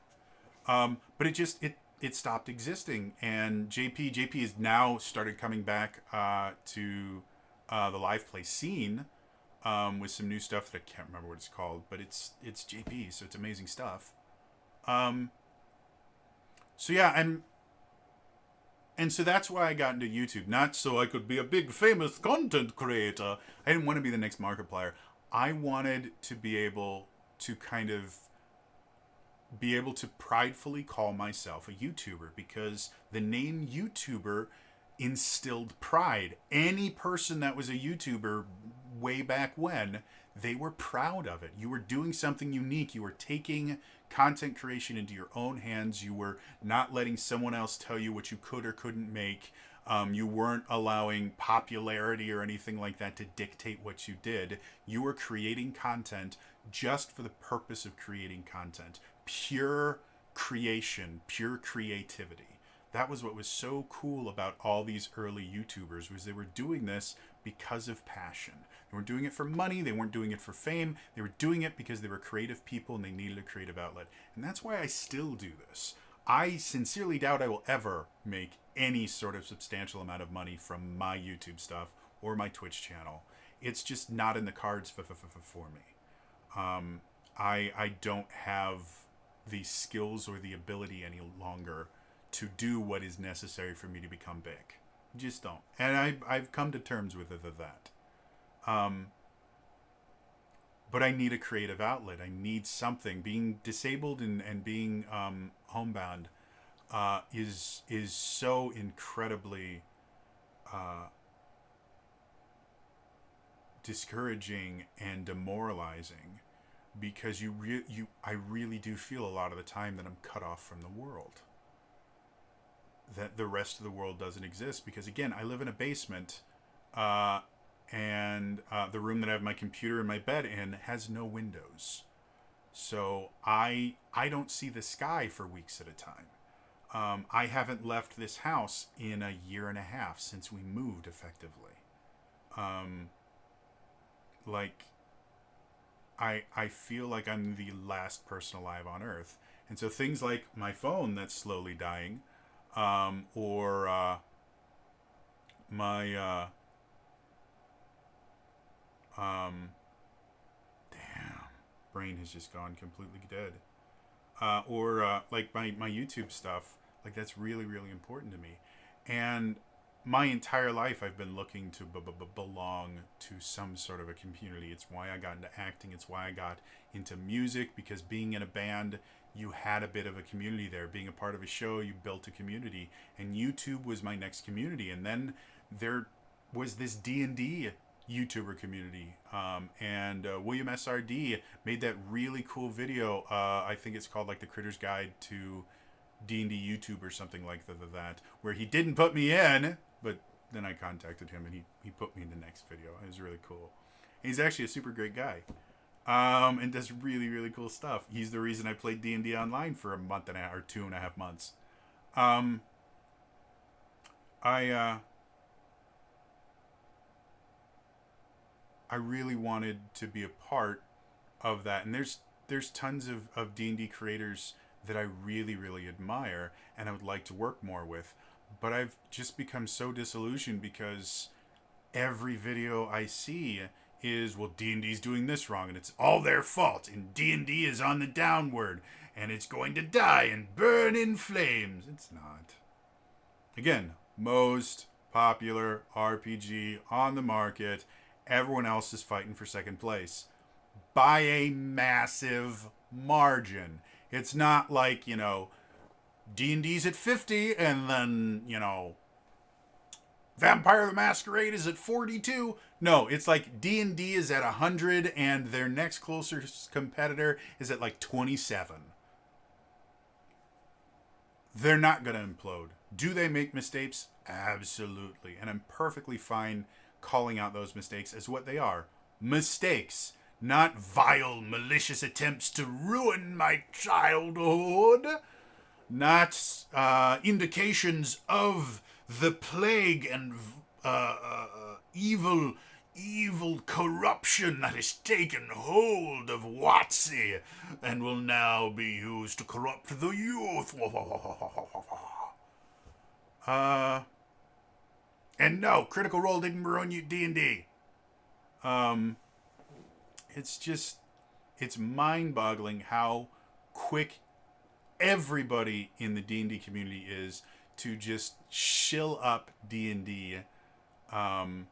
But it stopped existing, and JP has now started coming back to the live play scene with some new stuff that I can't remember what it's called, but it's JP, so it's amazing stuff. So yeah, and so that's why I got into YouTube, not so I could be a big famous content creator. I didn't want to be the next Markiplier. I wanted to be able to pridefully call myself a YouTuber, because the name YouTuber instilled pride. Any person that was a YouTuber way back when, they were proud of it. You were doing something unique. You were taking content creation into your own hands. You were not letting someone else tell you what you could or couldn't make. You weren't allowing popularity or anything like that to dictate what you did. You were creating content just for the purpose of creating content. Pure creation, pure creativity. That was what was so cool about all these early YouTubers, was they were doing this because of passion. They weren't doing it for money. They weren't doing it for fame. They were doing it because they were creative people and they needed a creative outlet. And that's why I still do this. I sincerely doubt I will ever make any sort of substantial amount of money from my YouTube stuff or my Twitch channel. It's just not in the cards for me. I don't have the skills or the ability any longer to do what is necessary for me to become big. Just don't. And I've come to terms with that. But I need a creative outlet. I need something. Being disabled and being homebound is so incredibly discouraging and demoralizing, because I really do feel a lot of the time that I'm cut off from the world. That the rest of the world doesn't exist, because again, I live in a basement, and the room that I have my computer and my bed in has no windows, so I don't see the sky for weeks at a time. I haven't left this house in a year and a half since we moved, effectively. I feel like I'm the last person alive on Earth, and so things like my phone that's slowly dying, or my damn, brain has just gone completely dead. Or like my YouTube stuff, like that's really, really important to me. And my entire life I've been looking to belong to some sort of a community. It's why I got into acting. It's why I got into music, because being in a band, you had a bit of a community there. Being a part of a show, you built a community. And YouTube was my next community. And then there was this D&D YouTuber community. And William SRD made that really cool video. I think it's called like The Critter's Guide to D&D YouTube or something like that, where he didn't put me in, but then I contacted him and he put me in the next video. It was really cool. And he's actually a super great guy. And does really, really cool stuff. He's the reason I played D&D online for a month and a half or 2.5 months. I really wanted to be a part of that. And there's tons of D&D creators that I really, really admire and I would like to work more with. But I've just become so disillusioned because every video I see is, well, D&D's doing this wrong and it's all their fault, and D&D is on the downward and it's going to die and burn in flames. It's not. Again, most popular RPG on the market. Everyone else is fighting for second place by a massive margin. It's not like, D&D's at 50 and then, Vampire the Masquerade is at 42. No, it's like D&D is at 100 and their next closest competitor is at like 27. They're not going to implode. Do they make mistakes? Absolutely. And I'm perfectly fine calling out those mistakes as what they are. Mistakes. Not vile, malicious attempts to ruin my childhood. Not indications of the plague and evil corruption that has taken hold of WotC and will now be used to corrupt the youth. And no, Critical Role didn't ruin you D&D. It's mind-boggling how quick everybody in the D&D community is to just shill up D&D, and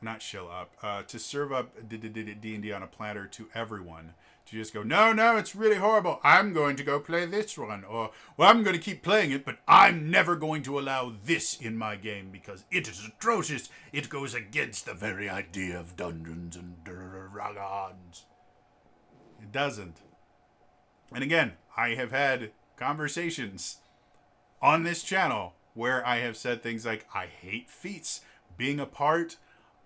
not shill up, to serve up D&D on a platter to everyone. To just go, no, no, it's really horrible. I'm going to go play this one. Or, well, I'm going to keep playing it, but I'm never going to allow this in my game because it is atrocious. It goes against the very idea of Dungeons and Dragons. It doesn't. And again, I have had conversations on this channel where I have said things like, I hate feats being a part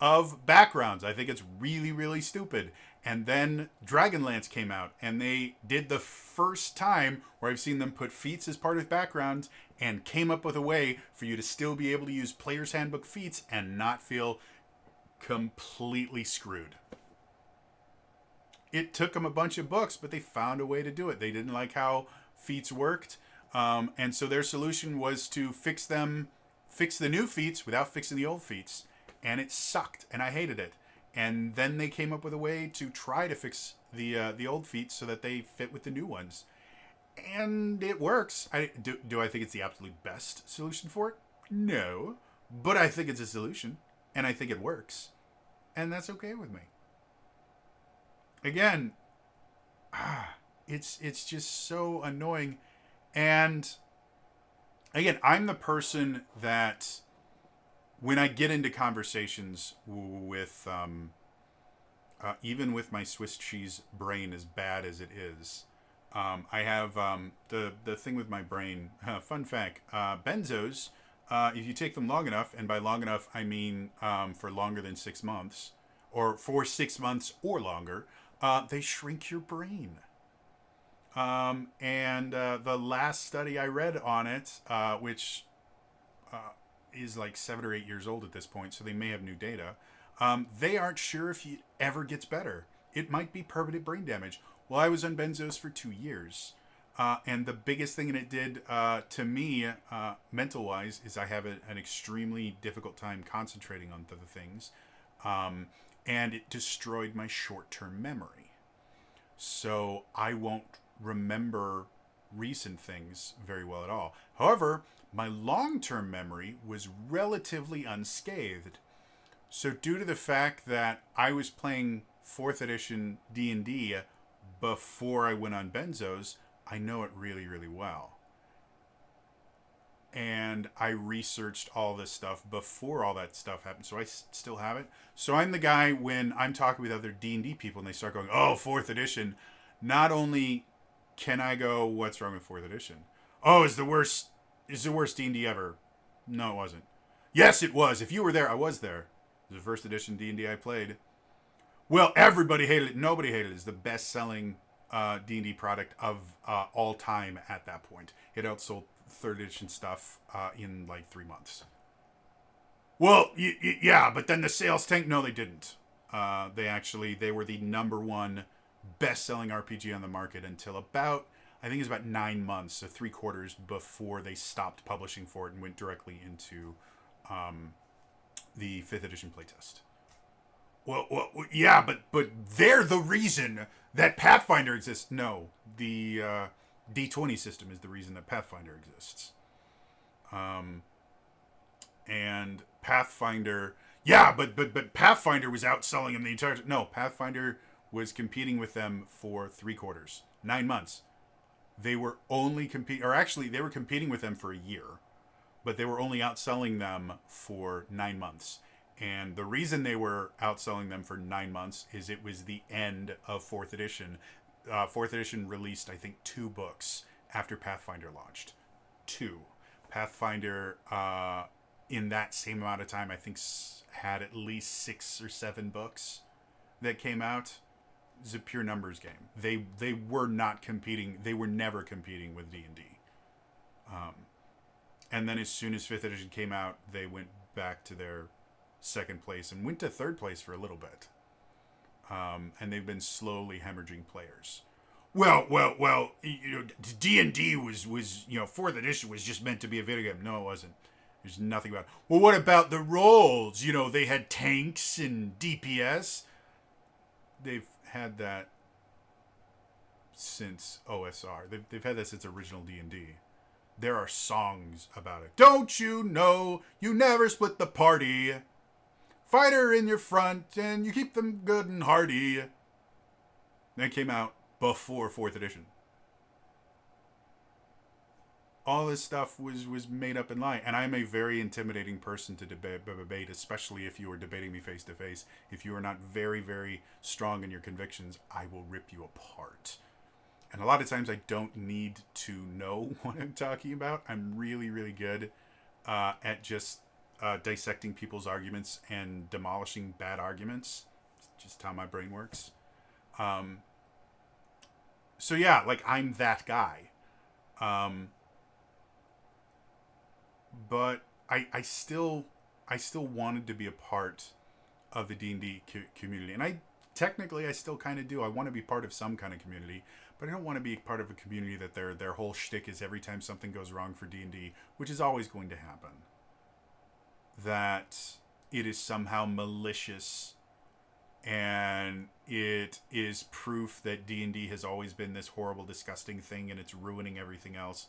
of backgrounds. I think it's really, really stupid. And then Dragonlance came out, and they did the first time where I've seen them put feats as part of backgrounds and came up with a way for you to still be able to use Player's Handbook feats and not feel completely screwed. It took them a bunch of books, but they found a way to do it. They didn't like how feats worked. And so their solution was to fix the new feats without fixing the old feats. And it sucked, and I hated it. And then they came up with a way to try to fix the old feats so that they fit with the new ones. And it works. Do I think it's the absolute best solution for it? No. But I think it's a solution, and I think it works. And that's okay with me. Again, it's just so annoying. And again, I'm the person that when I get into conversations with, even with my Swiss cheese brain, as bad as it is, I have the thing with my brain. Fun fact: benzos, if you take them long enough, and by long enough I mean for longer than 6 months, or for 6 months or longer, they shrink your brain. And the last study I read on it, which is like 7 or 8 years old at this point, so they may have new data. They aren't sure if it ever gets better. It might be permanent brain damage. Well, I was on benzos for 2 years. And the biggest thing that it did to me, mental-wise, is I have an extremely difficult time concentrating on the things. And it destroyed my short-term memory. So I won't remember recent things very well at all. However, my long-term memory was relatively unscathed. So due to the fact that I was playing 4th edition D&D before I went on benzos, I know it really, really well. And I researched all this stuff before all that stuff happened, so I still have it. So I'm the guy when I'm talking with other D&D people and they start going, oh, 4th edition. Not only can I go, what's wrong with 4th edition? Oh, it's the worst D&D ever. No, it wasn't. Yes, it was. If you were there, I was there. It was the 1st edition D&D I played. Well, everybody hated it. Nobody hated it. It's the best-selling D&D product of all time at that point. It outsold 3rd edition stuff in like 3 months. Well, yeah, but then the sales tanked. No, they didn't. They were the #1 best-selling RPG on the market until about, I think it was about 9 months, so 3/4 before they stopped publishing for it and went directly into the 5th edition playtest. Well, yeah, but they're the reason that Pathfinder exists. No, the D20 system is the reason that Pathfinder exists. And Pathfinder, yeah, but Pathfinder was outselling them the entire time. No, Pathfinder was competing with them for 3/4, 9 months. They were only they were competing with them for a year, but they were only outselling them for 9 months. And the reason they were outselling them for 9 months is it was the end of 4th edition. 4th edition released, I think, 2 books after Pathfinder launched. 2. Pathfinder, in that same amount of time, I think had at least 6 or 7 books that came out. It was a pure numbers game. They were not competing. They were never competing with D&D. And then as soon as 5th edition came out, they went back to their 2nd place and went to 3rd place for a little bit. And they've been slowly hemorrhaging players. Well, D&D was 4th edition was just meant to be a video game. No, it wasn't. There's nothing about it. Well, what about the roles? They had tanks and DPS. They've had that since OSR. They've had that since original D&D. There are songs about it. Don't you know you never split the party? fighter in your front, and you keep them good and hardy. That came out before 4th edition. All this stuff was made up in lie, and I'm a very intimidating person to debate, especially if you are debating me face to face. If you are not very, very strong in your convictions, I will rip you apart. And a lot of times I don't need to know what I'm talking about. I'm really, really good at just dissecting people's arguments and demolishing bad arguments. It's just how my brain works. So yeah, like I'm that guy. But I still wanted to be a part of the D&D community, and I still kind of do. I want to be part of some kind of community, but I don't want to be part of a community that their whole shtick is every time something goes wrong for D&D, which is always going to happen, that it is somehow malicious and it is proof that D&D has always been this horrible, disgusting thing and it's ruining everything else.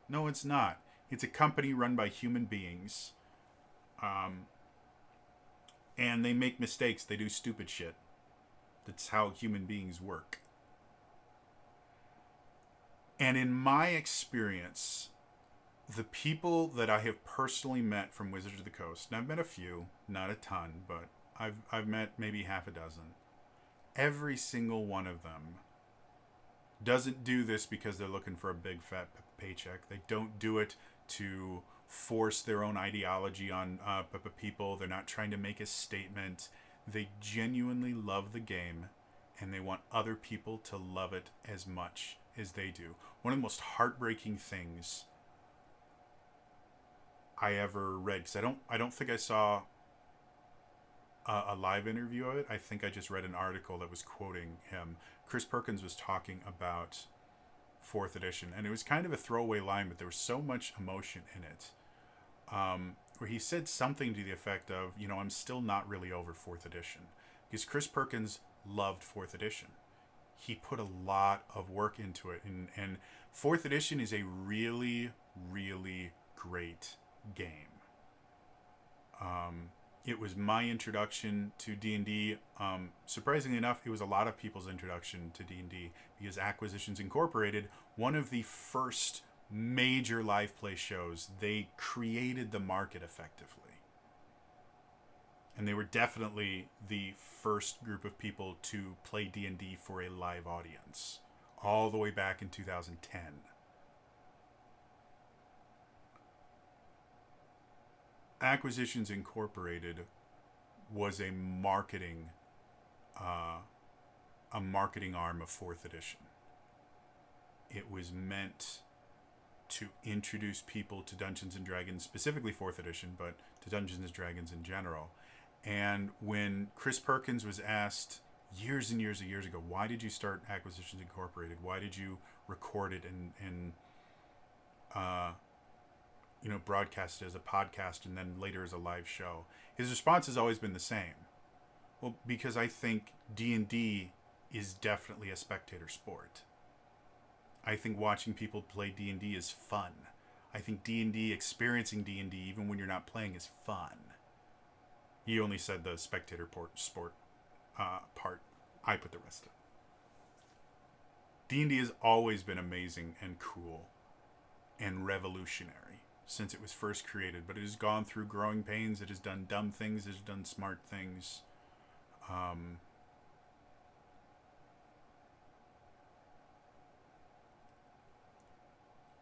No, it's not. It's a company run by human beings. And they make mistakes. They do stupid shit. That's how human beings work. And in my experience, the people that I have personally met from Wizards of the Coast, and I've met a few, not a ton, but I've met maybe half a dozen. Every single one of them doesn't do this because they're looking for a big fat paycheck. They don't do it to force their own ideology on people. They're not trying to make a statement. They genuinely love the game, and they want other people to love it as much as they do. One of the most heartbreaking things I ever read, because I don't think I saw a live interview of it. I think I just read an article that was quoting him. Chris Perkins was talking about 4th edition, and it was kind of a throwaway line, but there was so much emotion in it, where he said something to the effect of, I'm still not really over 4th edition, because Chris Perkins loved 4th edition. He put a lot of work into it, and 4th edition is a really, really great game. It was my introduction to D&D. Surprisingly enough, it was a lot of people's introduction to D&D, because Acquisitions Incorporated, one of the first major live play shows, they created the market effectively. And they were definitely the first group of people to play D&D for a live audience, all the way back in 2010. Acquisitions Incorporated was a marketing arm of 4th edition. It was meant to introduce people to Dungeons and Dragons, specifically 4th edition, but to Dungeons and Dragons in general. And when Chris Perkins was asked years and years ago, why did you start Acquisitions Incorporated? Why did you record it and broadcast it as a podcast and then later as a live show? His response has always been the same. Well, because I think D&D is definitely a spectator sport. I think watching people play D&D is fun. I think D&D, experiencing D&D, even when you're not playing, is fun. He only said the spectator sport part. I put the rest in. D&D has always been amazing and cool and revolutionary since it was first created, but it has gone through growing pains. It has done dumb things. It has done smart things.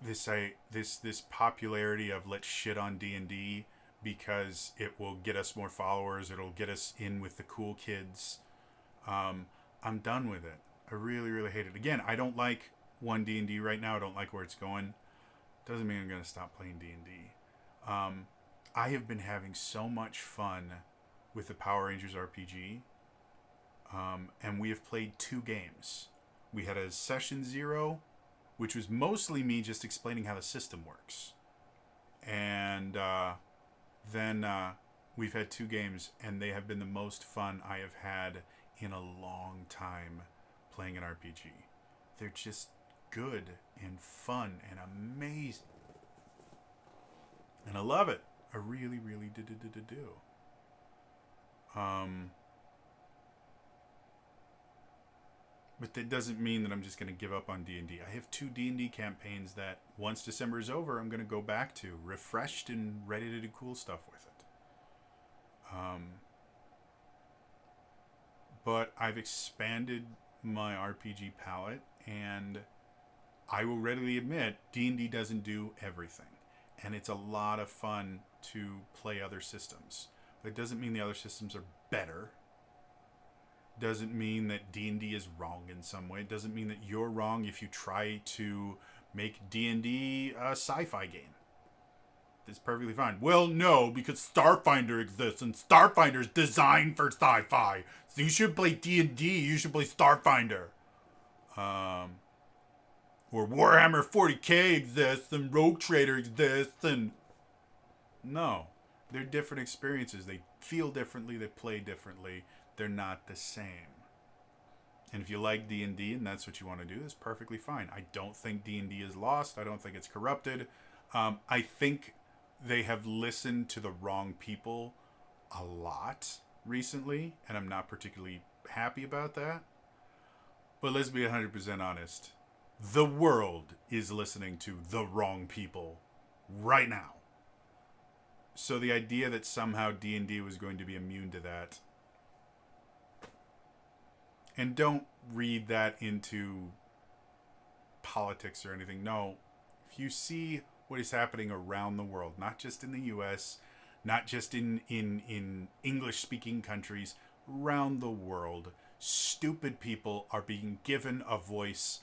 This popularity of let's shit on D&D because it will get us more followers. It'll get us in with the cool kids. I'm done with it. I really, really hate it. Again, I don't like 1D&D right now. I don't like where it's going. Doesn't mean I'm going to stop playing D&D. I have been having so much fun with the Power Rangers RPG. And we have played 2 games. We had a session 0, which was mostly me just explaining how the system works. And then we've had 2 games, and they have been the most fun I have had in a long time playing an RPG. They're just good and fun and amazing. And I love it. I really, really do. Um, but that doesn't mean that I'm just going to give up on D&D. I have 2 D&D campaigns that once December is over, I'm going to go back to, refreshed and ready to do cool stuff with it. But I've expanded my RPG palette, and I will readily admit D&D doesn't do everything, and it's a lot of fun to play other systems. But it doesn't mean the other systems are better. Doesn't mean that D&D is wrong in some way. It doesn't mean that you're wrong if you try to make D&D a sci-fi game. It's perfectly fine. Well, no, because Starfinder exists, and Starfinder's designed for sci-fi. So you should play D&D. You should play Starfinder. Or Warhammer 40k exists, and Rogue Trader exists, and no, they're different experiences. They feel differently. They play differently. They're not the same. And if you like D&D and that's what you want to do, it's perfectly fine. I don't think D&D is lost. I don't think it's corrupted. I think they have listened to the wrong people a lot recently, and I'm not particularly happy about that. But let's be 100% honest. The world is listening to the wrong people right now. So the idea that somehow D&D was going to be immune to that, and don't read that into politics or anything. No, if you see what is happening around the world, not just in the US, not just in English-speaking countries, around the world, stupid people are being given a voice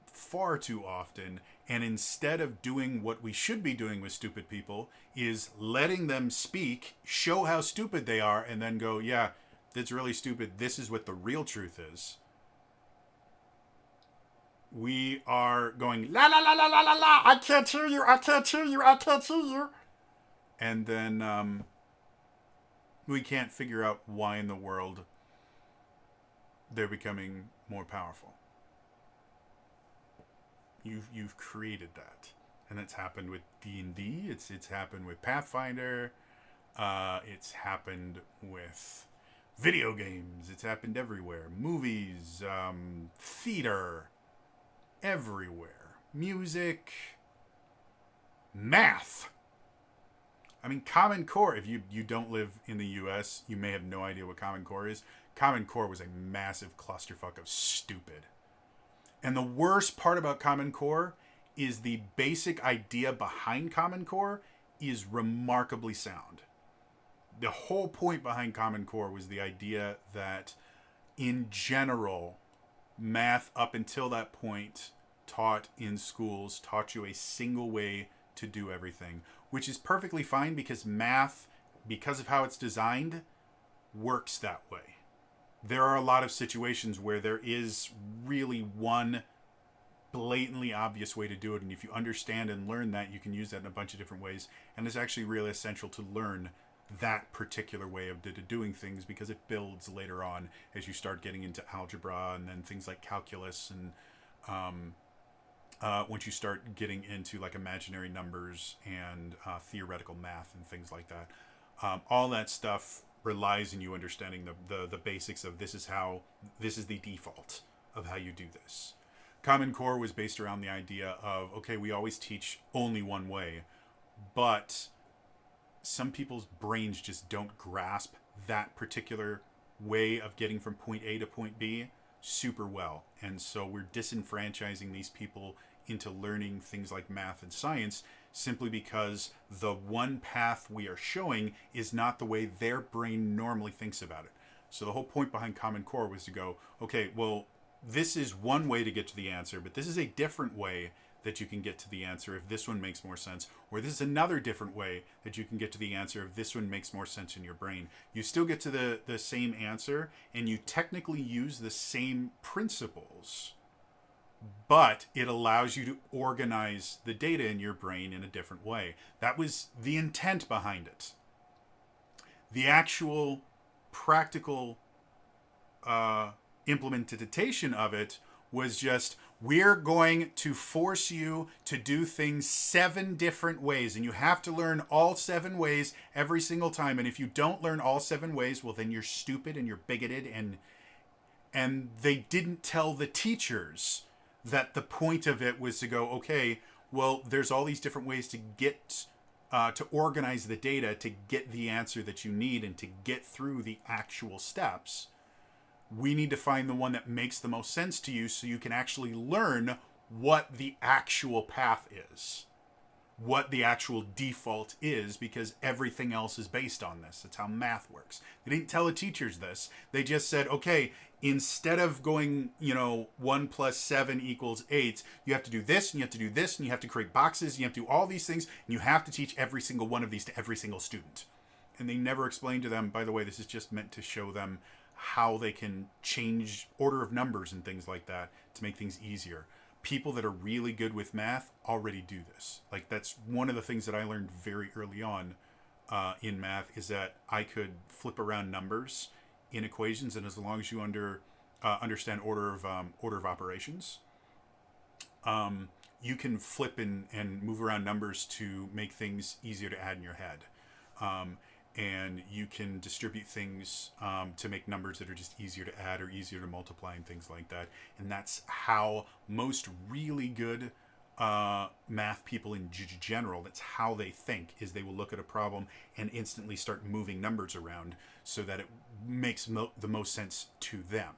far too often, and instead of doing what we should be doing with stupid people is letting them speak, show how stupid they are, and then go, yeah, that's really stupid. This is what the real truth is. We are going, la la la la la la la, I can't hear you, I can't hear you, I can't hear you. And then we can't figure out why in the world they're becoming more powerful. You've created that. And it's happened with D&D, it's happened with Pathfinder, it's happened with video games, it's happened everywhere. Movies, theater, everywhere. Music, math. I mean, Common Core, if you don't live in the US, you may have no idea what Common Core is. Common Core was a massive clusterfuck of stupid. And the worst part about Common Core is the basic idea behind Common Core is remarkably sound. The whole point behind Common Core was the idea that, in general, math up until that point taught in schools taught you a single way to do everything, which is perfectly fine because math, because of how it's designed, works that way. There are a lot of situations where there is really one blatantly obvious way to do it, and if you understand and learn that, you can use that in a bunch of different ways, and it's actually really essential to learn that particular way of doing things because it builds later on as you start getting into algebra and then things like calculus, and once you start getting into like imaginary numbers and theoretical math and things like that. All that stuff relies on you understanding the basics of this is the default of how you do this. Common Core was based around the idea of, okay, we always teach only one way, but some people's brains just don't grasp that particular way of getting from point A to point B super well. And so we're disenfranchising these people into learning things like math and science simply because the one path we are showing is not the way their brain normally thinks about it. So the whole point behind Common Core was to go, okay, well, this is one way to get to the answer, but this is a different way that you can get to the answer if this one makes more sense, or this is another different way that you can get to the answer if this one makes more sense in your brain. You still get to the same answer, and you technically use the same principles, but it allows you to organize the data in your brain in a different way. That was the intent behind it. The actual practical implementation of it was just, we're going to force you to do things 7 different ways, and you have to learn all 7 ways every single time. And if you don't learn all 7 ways, well, then you're stupid and you're bigoted. And they didn't tell the teachers that the point of it was to go, okay, well, there's all these different ways to get to organize the data to get the answer that you need and to get through the actual steps. We need to find the one that makes the most sense to you so you can actually learn what the actual path is, what the actual default is, because everything else is based on this. That's how math works. They didn't tell the teachers this. They just said, okay, instead of going, 1 plus 7 equals 8, you have to do this, and you have to do this, and you have to create boxes, and you have to do all these things, and you have to teach every single one of these to every single student. And they never explained to them, by the way, this is just meant to show them how they can change order of numbers and things like that to make things easier. People that are really good with math already do this. Like, that's one of the things that I learned very early on in math, is that I could flip around numbers in equations, and as long as you understand order of operations, you can flip and move around numbers to make things easier to add in your head. And you can distribute things to make numbers that are just easier to add or easier to multiply and things like that. And that's how most really good math people in general, that's how they think, is they will look at a problem and instantly start moving numbers around so that it makes the most sense to them.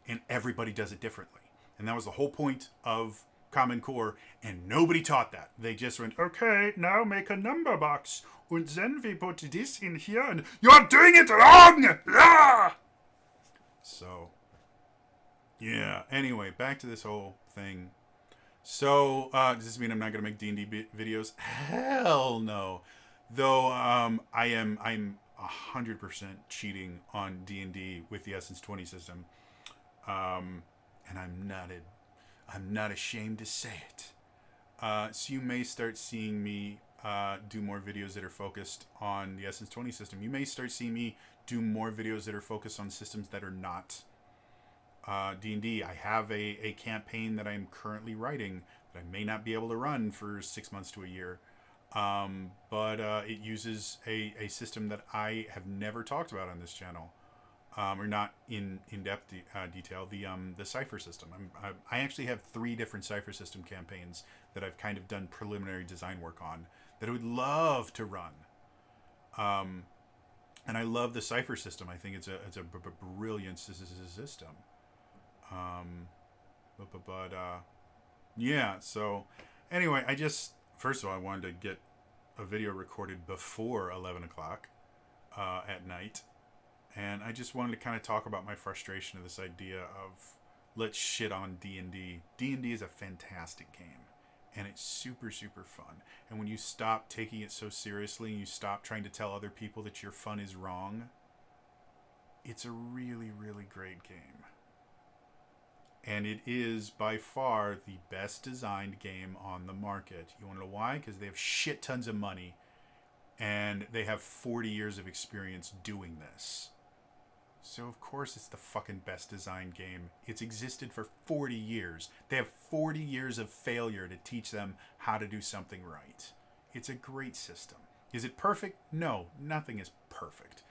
And everybody does it differently. And that was the whole point of Common Core, and nobody taught that. They just went, okay, now make a number box, and then we put this in here, and you're doing it wrong! Ah! So, yeah. Anyway, back to this whole thing. So, does this mean I'm not going to make D&D videos? Hell no. Though, I'm 100% cheating on D&D with the Essence 20 system. And I'm not ashamed to say it. So you may start seeing me do more videos that are focused on the Essence 20 system. You may start seeing me do more videos that are focused on systems that are not D&D. I have a campaign that I'm currently writing that I may not be able to run for 6 months to a year. But it uses a system that I have never talked about on this channel. Or not in depth detail, the Cypher system. I actually have 3 different Cypher system campaigns that I've kind of done preliminary design work on that I would love to run. And I love the Cypher system. I think it's a brilliant system. Yeah. So anyway, first of all, I wanted to get a video recorded before 11 o'clock at night. And I just wanted to kind of talk about my frustration of this idea of, let's shit on D&D. D&D is a fantastic game. And it's super, super fun. And when you stop taking it so seriously, and you stop trying to tell other people that your fun is wrong, it's a really, really great game. And it is by far the best designed game on the market. You want to know why? Because they have shit tons of money. And they have 40 years of experience doing this. So of course it's the fucking best designed game. It's existed for 40 years. They have 40 years of failure to teach them how to do something right. It's a great system. Is it perfect? No, nothing is perfect.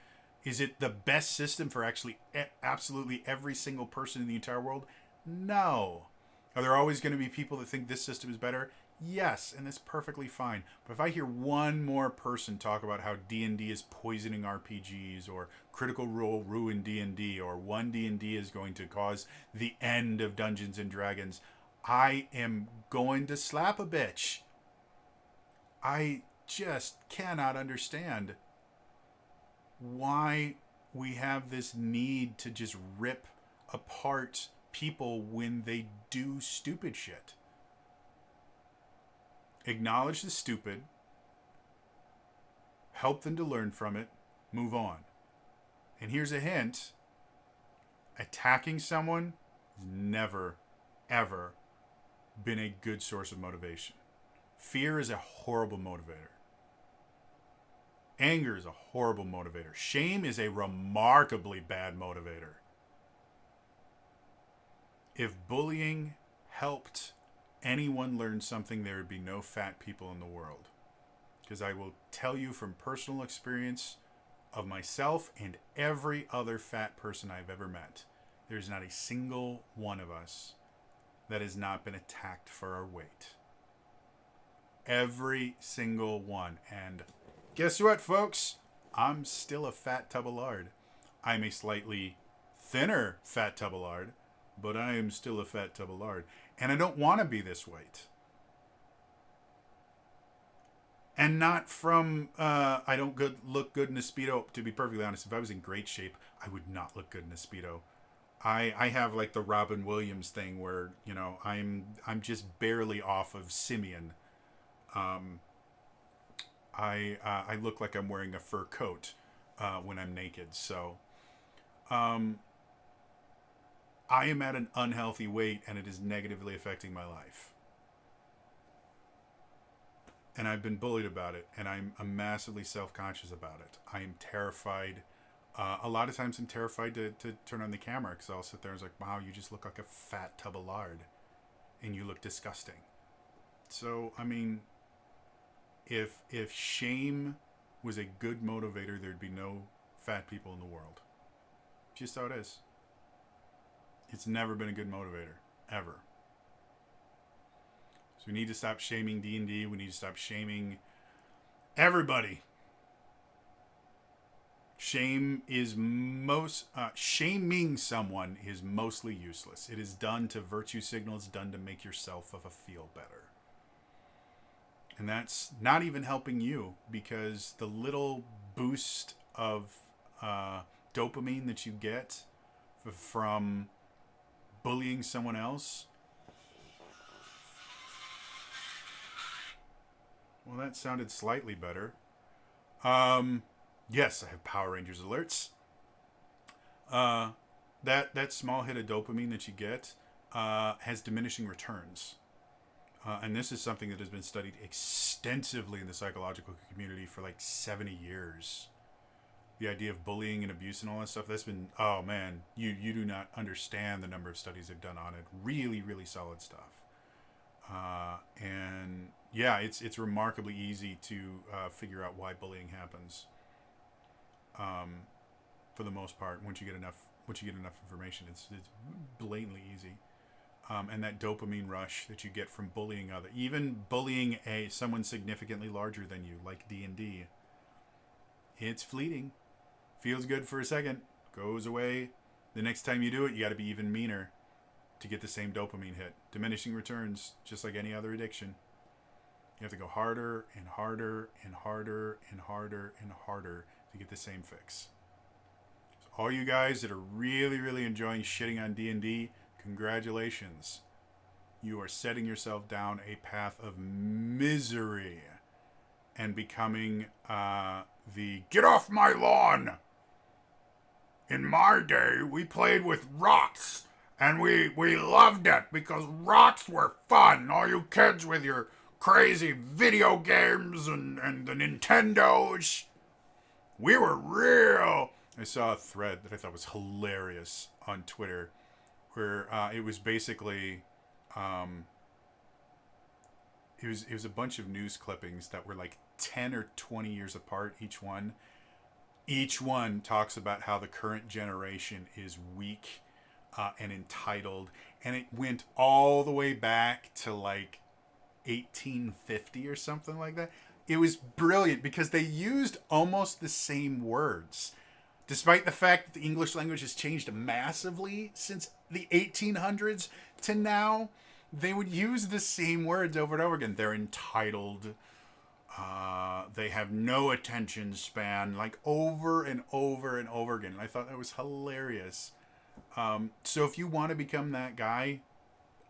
Is it the best system for actually absolutely every single person in the entire world? No. Are there always going to be people that think this system is better? Yes, and that's perfectly fine. But if I hear one more person talk about how D&D is poisoning RPGs, or Critical Role ruined D&D, or one D&D is going to cause the end of Dungeons and Dragons, I am going to slap a bitch. I just cannot understand why we have this need to just rip apart people when they do stupid shit. Acknowledge the stupid, help them to learn from it, move on. And here's a hint. Attacking someone has never, ever been a good source of motivation. Fear is a horrible motivator. Anger is a horrible motivator. Shame is a remarkably bad motivator. If bullying helped anyone learn something, there would be no fat people in the world. Because I will tell you from personal experience of myself and every other fat person I've ever met, there's not a single one of us that has not been attacked for our weight. Every single one. And guess what, folks? I'm still a fat tub of lard. I'm a slightly thinner fat tub of lard, but I am still a fat tub of lard. And I don't want to be this weight. And not from, I don't look good in a Speedo. To be perfectly honest, if I was in great shape, I would not look good in a Speedo. I have like the Robin Williams thing where, you know, I'm just barely off of Simeon. I look like I'm wearing a fur coat when I'm naked. So I am at an unhealthy weight, and it is negatively affecting my life. And I've been bullied about it, and I'm massively self-conscious about it. I am terrified. A lot of times I'm terrified to turn on the camera because I'll sit there and it's like, wow, you just look like a fat tub of lard, and you look disgusting. So, I mean, if shame was a good motivator, there'd be no fat people in the world. Just how it is. It's never been a good motivator, ever. So we need to stop shaming D&D. We need to stop shaming everybody. Shaming someone is mostly useless. It is done to virtue signal. It's done to make yourself feel better. And that's not even helping you, because the little boost of dopamine that you get from bullying someone else. Well, that sounded slightly better. Yes, I have Power Rangers alerts. That small hit of dopamine that you get has diminishing returns. And this is something that has been studied extensively in the psychological community for like 70 years. The idea of bullying and abuse and all that stuff, that's been, oh man, you do not understand the number of studies they've done on it. Really, really solid stuff. And yeah, it's remarkably easy to figure out why bullying happens. For the most part, once you get enough information, it's blatantly easy. And that dopamine rush that you get from bullying even bullying someone significantly larger than you, like D&D, it's fleeting. Feels good for a second, goes away. The next time you do it, you got to be even meaner to get the same dopamine hit. Diminishing returns, just like any other addiction. You have to go harder and harder and harder and harder and harder to get the same fix. So all you guys that are really, really enjoying shitting on D&D, congratulations. You are setting yourself down a path of misery and becoming the get off my lawn. In my day, we played with rocks, and we loved it because rocks were fun. All you kids with your crazy video games and the Nintendos. We were real. I saw a thread that I thought was hilarious on Twitter where it was basically it was a bunch of news clippings that were like 10 or 20 years apart each one. Each one talks about how the current generation is weak and entitled, and it went all the way back to like 1850 or something like that. It was brilliant because they used almost the same words. Despite the fact that the English language has changed massively since the 1800s to now, they would use the same words over and over again. They're entitled. They have no attention span, like over and over and over again. And I thought that was hilarious. So if you want to become that guy,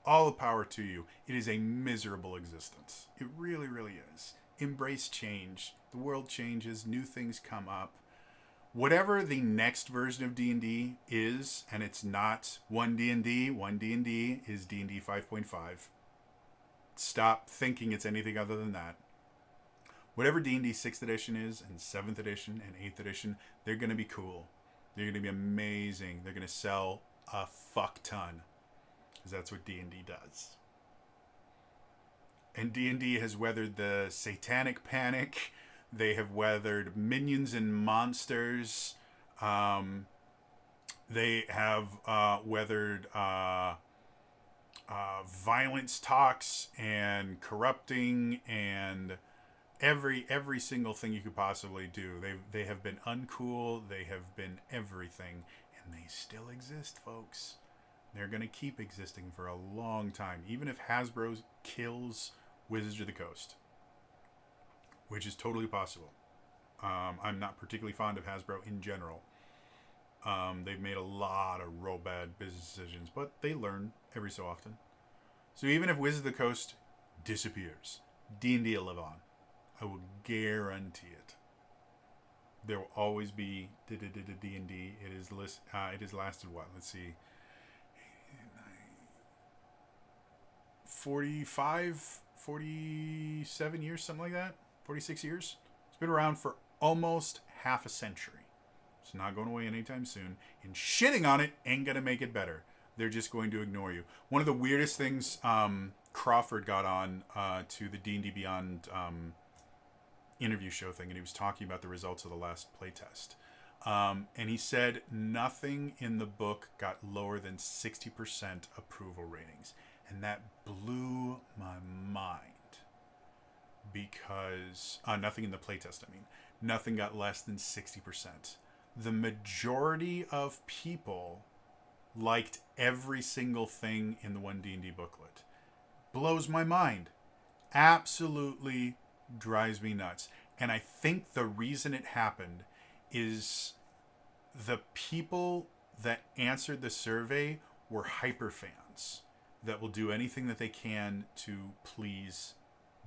all the power to you. It is a miserable existence. It really, really is. Embrace change. The world changes. New things come up. Whatever the next version of D&D is, and it's not one D&D is D&D 5.5. Stop thinking it's anything other than that. Whatever D&D 6th edition is, and 7th edition, and 8th edition, they're going to be cool. They're going to be amazing. They're going to sell a fuck ton. because that's what D&D does. And D&D has weathered the satanic panic. They have weathered minions and monsters. They have weathered violence talks and corrupting and every single thing you could possibly do. They have been uncool. They have been everything, and they still exist, folks. They're gonna keep existing for a long time, even if Hasbro kills Wizards of the Coast, which is totally possible. I'm not particularly fond of Hasbro in general. They've made a lot of real bad business decisions, but they learn every so often. So even if Wizards of the Coast disappears, D&D will live on. I will guarantee it. There will always be D&D. It has lasted what? Let's see. 45, 47 years, something like that. 46 years. It's been around for almost half a century. It's not going away anytime soon. And shitting on it ain't going to make it better. They're just going to ignore you. One of the weirdest things Crawford got on to the D&D Beyond interview show thing, and he was talking about the results of the last playtest. And he said nothing in the book got lower than 60% approval ratings. And that blew my mind. Because, nothing in the playtest, I mean. Nothing got less than 60%. The majority of people liked every single thing in the one D&D booklet. Blows my mind. Absolutely drives me nuts. And I think the reason it happened is the people that answered the survey were hyper fans that will do anything that they can to please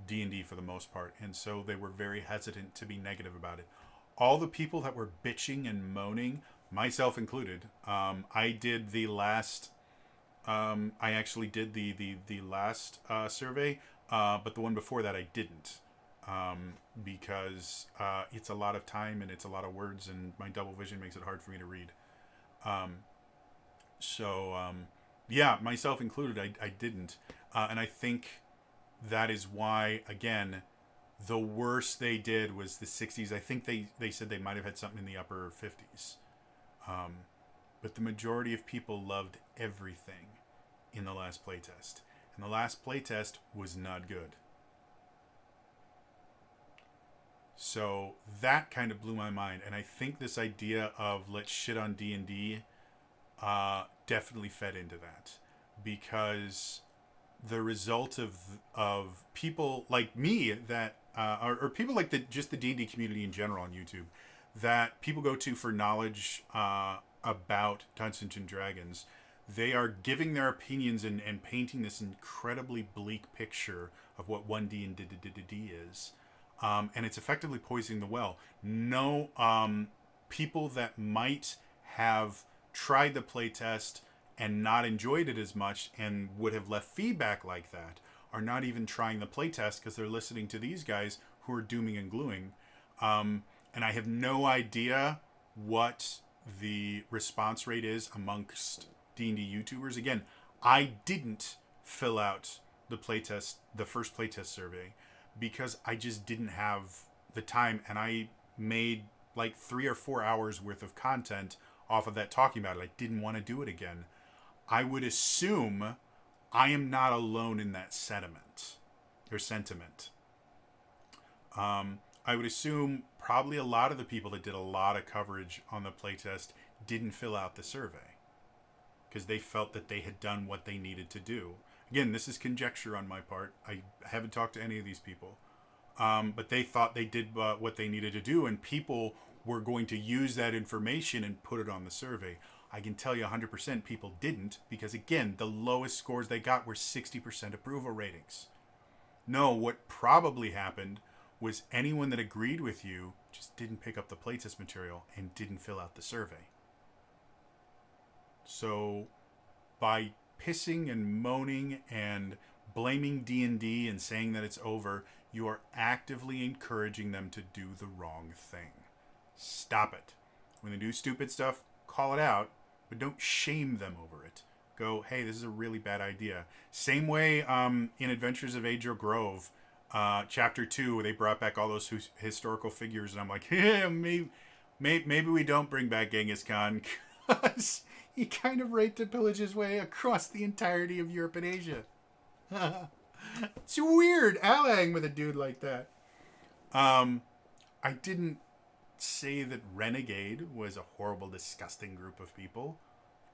D&D for the most part. And so they were very hesitant to be negative about it. All the people that were bitching and moaning, myself included, I did the last... I actually did the last survey, but the one before that I didn't. Because it's a lot of time and it's a lot of words, and my double vision makes it hard for me to read. Yeah, myself included, I didn't. And I think that is why, again, the worst they did was the 60s. I think they said they might have had something in the upper 50s. But the majority of people loved everything in the last playtest. And the last playtest was not good. So that kind of blew my mind. And I think this idea of let's shit on D&D definitely fed into that. Because the result of people like me that or people like just the D&D community in general on YouTube that people go to for knowledge about Dungeons and Dragons, they are giving their opinions and painting this incredibly bleak picture of what 1D and D is. And it's effectively poisoning the well. No, people that might have tried the playtest and not enjoyed it as much and would have left feedback like that are not even trying the playtest because they're listening to these guys who are dooming and glooming. And I have no idea what the response rate is amongst D&D YouTubers. Again, I didn't fill out the playtest, the first playtest survey, because I just didn't have the time, and I made like 3 or 4 hours worth of content off of that talking about it. I didn't want to do it again. I would assume I am not alone in that sentiment. I would assume probably a lot of the people that did a lot of coverage on the playtest didn't fill out the survey because they felt that they had done what they needed to do. Again, this is conjecture on my part. I haven't talked to any of these people. But they thought they did what they needed to do, and people were going to use that information and put it on the survey. I can tell you 100% people didn't, because again, the lowest scores they got were 60% approval ratings. No, what probably happened was anyone that agreed with you just didn't pick up the playtest material and didn't fill out the survey. So by pissing and moaning and blaming D&D and saying that it's over, you are actively encouraging them to do the wrong thing. Stop it. When they do stupid stuff, call it out, but don't shame them over it. go, hey, this is a really bad idea. Same way in Adventures of Angel Grove, chapter 2, they brought back all those historical figures, and I'm like, yeah, maybe we don't bring back Genghis Khan, because he kind of raped and pillaged his way across the entirety of Europe and Asia. It's weird allying with a dude like that. I didn't say that Renegade was a horrible, disgusting group of people.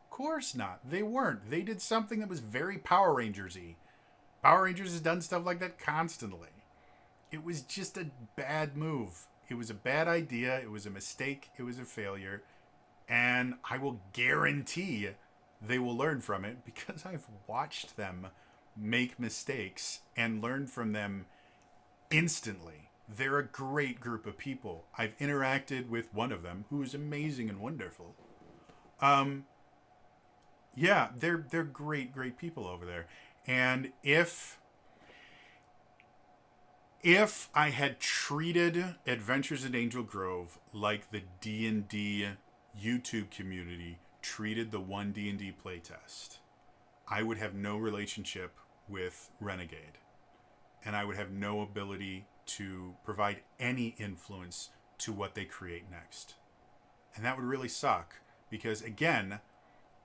Of course not. They weren't. They did something that was very Power Rangers-y. Power Rangers has done stuff like that constantly. It was just a bad move. It was a bad idea. It was a mistake. It was a failure. And I will guarantee they will learn from it because I've watched them make mistakes and learn from them instantly. They're a great group of people. I've interacted with one of them who is amazing and wonderful. Yeah, they're great people over there. And if I had treated Adventures in Angel Grove like the D&D YouTube community treated the one D&D playtest, I would have no relationship with Renegade. And I would have no ability to provide any influence to what they create next. And that would really suck because, again,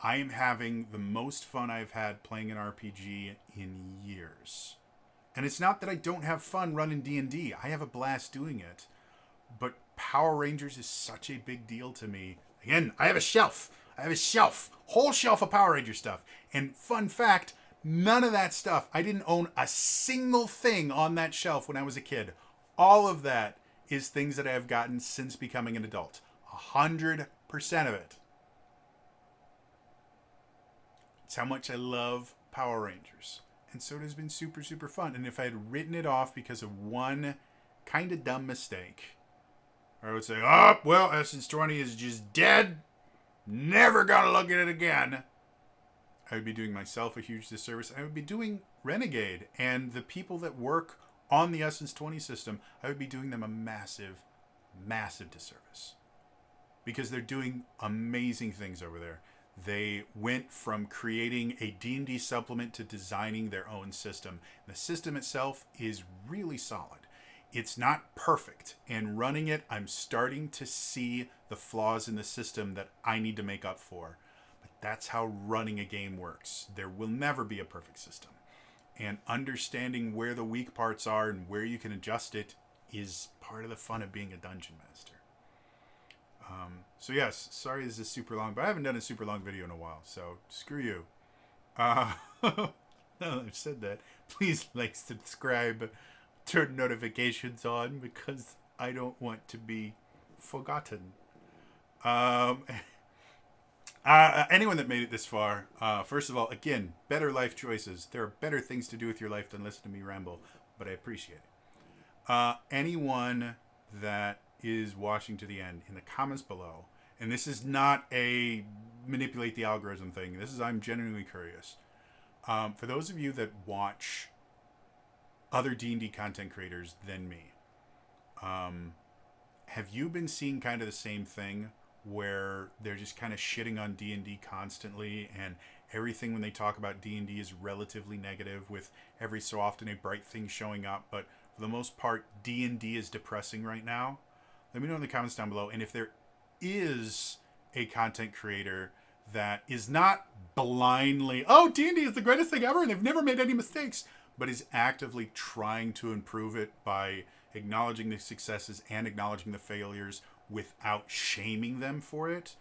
I am having the most fun I've had playing an RPG in years. And it's not that I don't have fun running D&D. I have a blast doing it. But Power Rangers is such a big deal to me. Again, I have a shelf. Whole shelf of Power Ranger stuff. And fun fact, none of that stuff. I didn't own a single thing on that shelf when I was a kid. All of that is things that I have gotten since becoming an adult. 100% of it. It's how much I love Power Rangers. And so it has been super, super fun. And if I had written it off because of one kind of dumb mistake, I would say, oh, well, Essence 20 is just dead. Never gonna look at it again. I would be doing myself a huge disservice. I would be doing Renegade and the people that work on the Essence 20 system, I would be doing them a massive, massive disservice. Because they're doing amazing things over there. They went from creating a D&D supplement to designing their own system. The system itself is really solid. It's not perfect, and running it, I'm starting to see the flaws in the system that I need to make up for. But that's how running a game works. There will never be a perfect system. And understanding where the weak parts are and where you can adjust it is part of the fun of being a dungeon master. So yes, sorry this is super long, but I haven't done a super long video in a while, so screw you. Now that I've said that, please like, subscribe, turn notifications on, because I don't want to be forgotten. Anyone that made it this far, first of all, again, better life choices. There are better things to do with your life than listen to me ramble, but I appreciate it. Anyone that is watching to the end, in the comments below, and this is not a manipulate the algorithm thing, this is, I'm genuinely curious. For those of you that watch other D&D content creators than me, have you been seeing kind of the same thing where they're just kind of shitting on D&D constantly, and everything when they talk about D&D is relatively negative, with every so often a bright thing showing up, but for the most part, D&D is depressing right now? Let me know in the comments down below. And if there is a content creator that is not blindly, oh, D&D is the greatest thing ever and they've never made any mistakes, but is actively trying to improve it by acknowledging the successes and acknowledging the failures without shaming them for it,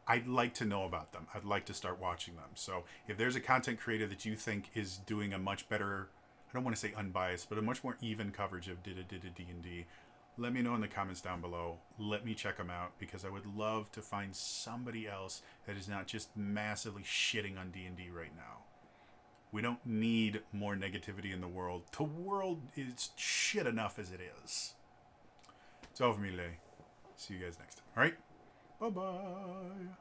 I'd like to know about them. I'd like to start watching them. So if there's a content creator that you think is doing a much better, I don't want to say unbiased, but a much more even coverage of D&D, let me know in the comments down below. Let me check them out, because I would love to find somebody else that is not just massively shitting on D&D right now. We don't need more negativity in the world. The world is shit enough as it is. It's all for me today. See you guys next time. All right? Bye-bye.